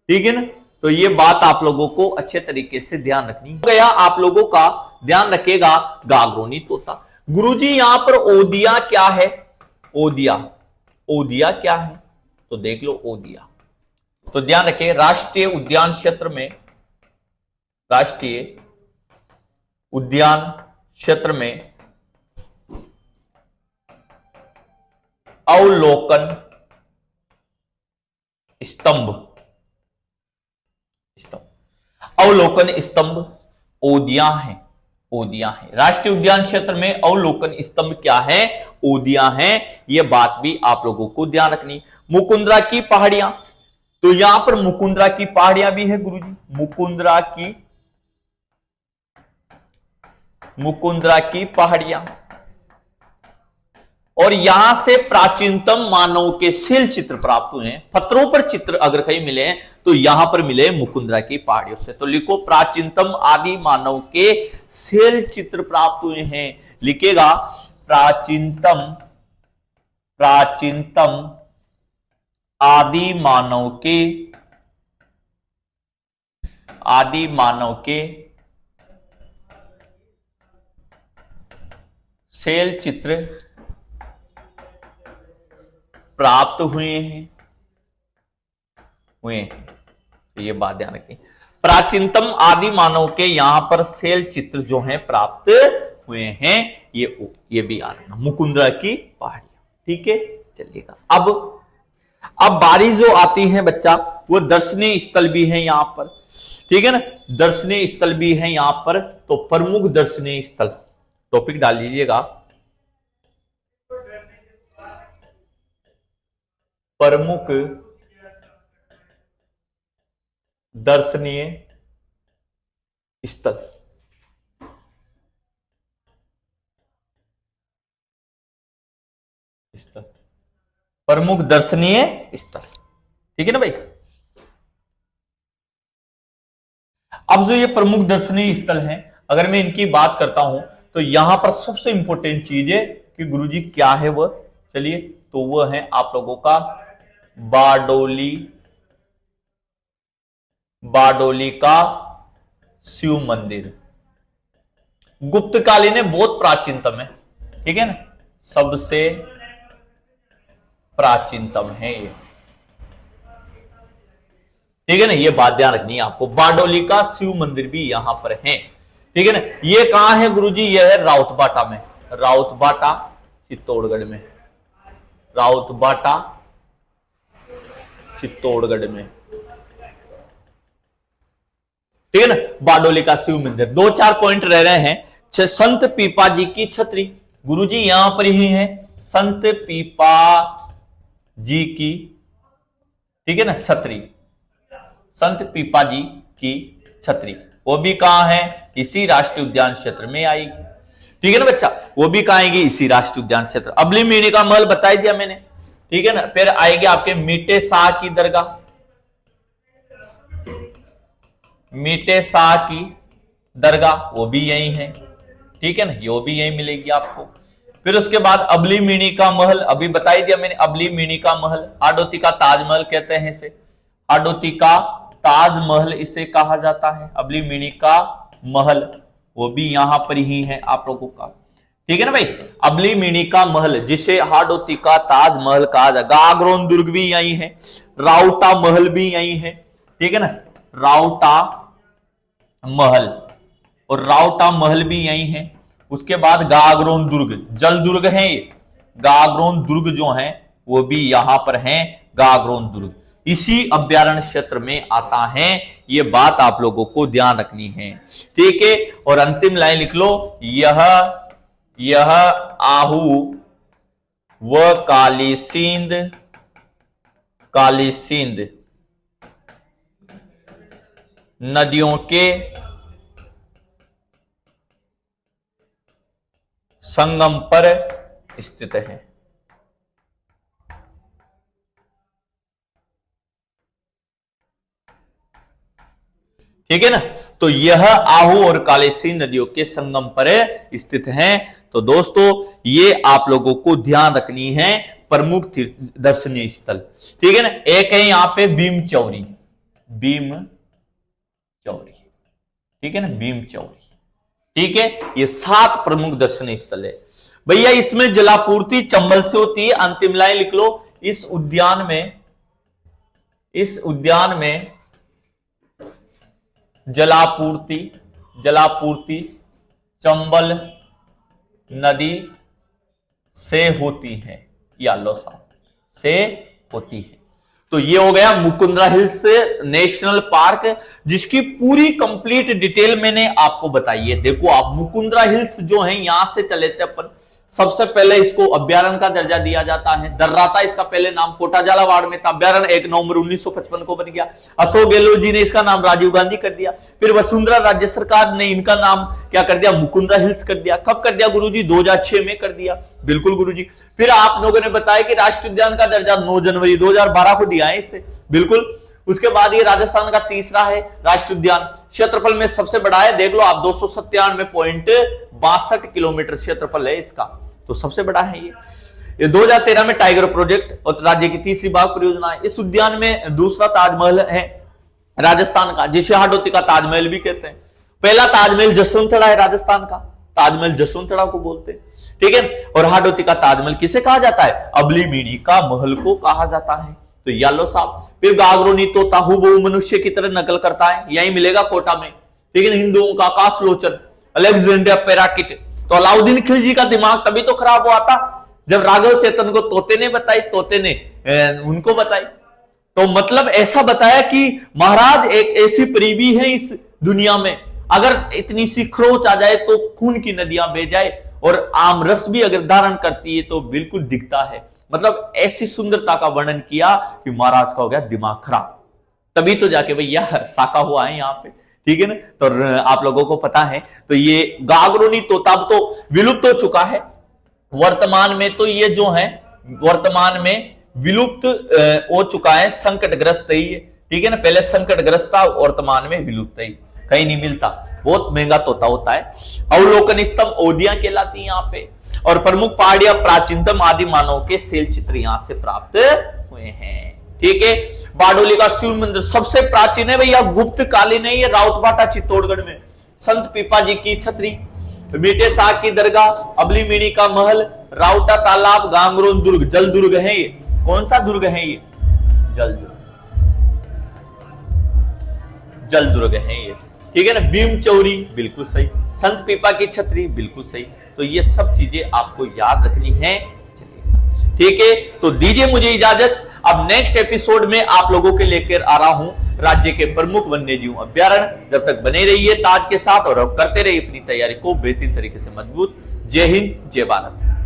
ठीक है ना। तो ये बात आप लोगों को अच्छे तरीके से ध्यान रखनी गया। आप लोगों का ध्यान रखेगा गागरोनी तोता। गुरुजी यहां पर ओदिया क्या है? ओदिया, ओदिया क्या है? तो देख लो ओदिया। तो ध्यान रखिए, राष्ट्रीय उद्यान क्षेत्र में, राष्ट्रीय उद्यान क्षेत्र में अवलोकन स्तंभ, अवलोकन स्तंभ ओदिया है। ओदिया है राष्ट्रीय उद्यान क्षेत्र में अवलोकन स्तंभ क्या है? ओदिया है। यह बात भी आप लोगों को ध्यान रखनी। मुकुंदरा की पहाड़ियां, तो यहां पर मुकुंदरा की पहाड़ियां भी है गुरुजी। मुकुंदरा की पहाड़ियां, और यहां से प्राचीनतम मानव के शिल चित्र प्राप्त हुए हैं। पत्थरों पर चित्र अगर कहीं मिले तो यहां पर मिले मुकुंदरा की पहाड़ियों से। तो लिखो प्राचीनतम आदि मानव के शिल चित्र प्राप्त हुए हैं। लिखेगा प्राचीनतम आदि मानव के शिल चित्र प्राप्त हुए हैं। तो ये बात ध्यान रखनी। प्राचीनतम आदि मानव के यहां पर शैल चित्र जो हैं प्राप्त हुए हैं। ये भी आ रहा मुकुंदरा की पहाड़ियां। ठीक है, चलिएगा। अब बारी जो आती है बच्चा, वो दर्शनीय स्थल भी है यहां पर। ठीक है ना, दर्शनीय स्थल भी है यहां पर। तो प्रमुख दर्शनीय स्थल टॉपिक डाल लीजिएगा, प्रमुख दर्शनीय स्थल। प्रमुख दर्शनीय स्थल। ठीक है ना भाई। अब जो ये प्रमुख दर्शनीय स्थल हैं, अगर मैं इनकी बात करता हूं तो यहां पर सबसे इंपॉर्टेंट चीज है कि गुरुजी क्या है वह, चलिए, तो वह है आप लोगों का बारडोली का शिव मंदिर। गुप्तकालीन है, बहुत प्राचीनतम है। ठीक है ना, सबसे प्राचीनतम है ये। ठीक है ना, ये बात ध्यान रखनी है आपको। बारडोली का शिव मंदिर भी यहां पर है। ठीक है ना, ये कहां है गुरुजी? ये है राउतबाटा में, राउतबाटा चित्तौड़गढ़ में, राउतबाटा चित्तौड़गढ़ में। ठीक है ना, बारडोली का शिव मंदिर। 2-4 पॉइंट रह रहे हैं। संत पीपा जी की छतरी, गुरुजी यहां पर ही है, संत पीपा जी की, ठीक है ना, छतरी, संत पीपा जी की छतरी, वो भी कहां है? इसी राष्ट्रीय उद्यान क्षेत्र में आएगी। ठीक है ना बच्चा, वो भी कहां आएगी? इसी राष्ट्रीय उद्यान क्षेत्र। अबली मीणी का महल बता दिया मैंने। ठीक है ना, फिर आएगी आपके मीटे शाह की दरगाह, मीटे शाह की दरगाह, वो भी यही है। ठीक है ना, वो भी यही मिलेगी आपको। फिर उसके बाद अबली मीणी का महल, अभी बता दिया मैंने, अबली मीणी का महल, हाडोती का ताजमहल कहते हैं इसे, हाडोती का ताजमहल इसे कहा जाता है, अबली मीणी का महल, वो भी यहां पर ही है आप लोगों का। ठीक है ना भाई, अबली मीणी का महल जिसे हाडोती का ताजमहल कहा जाए। गागरोन दुर्ग भी यही है, राउटा महल भी यही है। ठीक है ना, राउटा महल, और राउटा महल भी यही है। उसके बाद गागरोन दुर्ग, जल दुर्ग है ये, गागरोन दुर्ग जो है वो भी यहां पर है, गागरोन दुर्ग इसी अभ्यारण्य क्षेत्र में आता है। ये बात आप लोगों को ध्यान रखनी है। ठीक है, और अंतिम लाइन लिख लो, यह आहू व कालीसिंध नदियों के संगम पर स्थित है। ठीक है ना, तो यह आहू और कालीसिंध नदियों के संगम पर स्थित है। तो दोस्तों ये आप लोगों को ध्यान रखनी है प्रमुख दर्शनीय स्थल। ठीक है ना, एक है यहां पे भीम चौरी, ठीक है ना, भीम चौरी। ठीक है, ये 7 प्रमुख दर्शनीय स्थल है भैया। इसमें जलापूर्ति चंबल से होती है। अंतिम लाइन लिख लो, इस उद्यान में जलापूर्ति चंबल नदी से होती है, या लोसा से होती है। तो ये हो गया मुकुंदरा हिल्स नेशनल पार्क, जिसकी पूरी कंप्लीट डिटेल मैंने आपको बताई है। देखो आप, मुकुंदरा हिल्स जो है यहां से चले थे अपन, सबसे पहले इसको अभ्यारण्य का दर्जा दिया जाता है। दर्राता इसका पहले नाम कोटाजाला वार्ड में था, अभ्यारण्य 1 नवंबर 1955 को बन गया। अशोक गहलोत जी ने इसका नाम राजीव गांधी कर दिया। फिर वसुंधरा राज्य सरकार ने इनका नाम क्या कर दिया? मुकुंदरा हिल्स कर दिया। कब कर दिया गुरुजी? 2006 में कर दिया। बिल्कुल गुरुजी। फिर आप लोगों ने बताया कि राष्ट्रीय उद्यान का दर्जा 9 जनवरी 2012 को दिया है इसे, बिल्कुल। उसके बाद ये राजस्थान का तीसरा है राष्ट्रीय उद्यान, क्षेत्रफल में सबसे बड़ा है। देख लो आप, 297.62 किलोमीटर क्षेत्रफल है इसका, तो सबसे बड़ा है ये 2013 में टाइगर प्रोजेक्ट और राज्य की तीसरी बाघ परियोजना है। इस उद्यान में दूसरा ताजमहल है राजस्थान का, जिसे हाडोती का ताजमहल भी कहते हैं। पहला ताजमहल जसवंतड़ा है राजस्थान का, ताजमहल जसवंतड़ा को बोलते हैं। ठीक है। और हाडोती का ताजमहल किसे कहा जाता है? अबली मीणी का महल को कहा जाता है। तो यालो साहब। फिर गागरोनी तोता हूबहू मनुष्य की तरह नकल करता है, यही मिलेगा कोटा में, ठीक है। हिंदुओं का आकाशलोचन अलेक्जेंडर पैराकिट। तो अलाउद्दीन खिलजी का दिमाग तभी तो खराब हुआ था जब राघव चेतन को तोते ने बताई, तोते ने उनको बताई। तो मतलब ऐसा बताया कि महाराज एक ऐसी परिवी है इस दुनिया में, अगर इतनी सी खरोच आ जाए तो खून की नदियां बह जाए, और आम रस भी अगर धारण करती है तो बिल्कुल दिखता है। मतलब ऐसी सुंदरता का वर्णन किया कि महाराज का हो गया दिमाग खराब। तभी तो जाके भैया साका हुआ है यहाँ पे, ठीक है ना। तो आप लोगों को पता है, तो ये गागरोनी तोता तो विलुप्त हो चुका है वर्तमान में। तो ये जो है वर्तमान में विलुप्त हो चुका है, संकटग्रस्त है ये, ठीक है ना। पहले संकटग्रस्त था, वर्तमान में विलुप्त है, कहीं नहीं मिलता, बहुत महंगा तोता होता है। अवलोकन स्तंभ ओदियां कहलाती है यहाँ पे। और प्रमुख पहाड़ियां प्राचीनतम आदि मानव के शैल चित्र यहां से प्राप्त हुए हैं, ठीक है। बारडोली का शिव मंदिर सबसे प्राचीन है भैया, गुप्त कालीन है ये, राउतबाटा चित्तौड़गढ़ में। संत पीपा जी की छतरी, मीठे साग की दरगाह, अबली मीणी का महल, राउटा तालाब, गांगरोन दुर्ग, जल दुर्ग है ये। कौन सा दुर्ग है ये? जल दुर्ग, जल दुर्ग है ये, ठीक है ना। भीम चौरी बिल्कुल सही, संत पीपा की छतरी बिल्कुल सही। तो ये सब चीजें आपको याद रखनी है, ठीक है। तो दीजिए मुझे इजाजत, अब नेक्स्ट एपिसोड में आप लोगों के लेकर आ रहा हूं राज्य के प्रमुख वन्य जीव अभ्यारण्य। जब तक बने रहिए ताज के साथ और अब करते रहिए अपनी तैयारी को बेहतरीन तरीके से मजबूत। जय हिंद, जय भारत।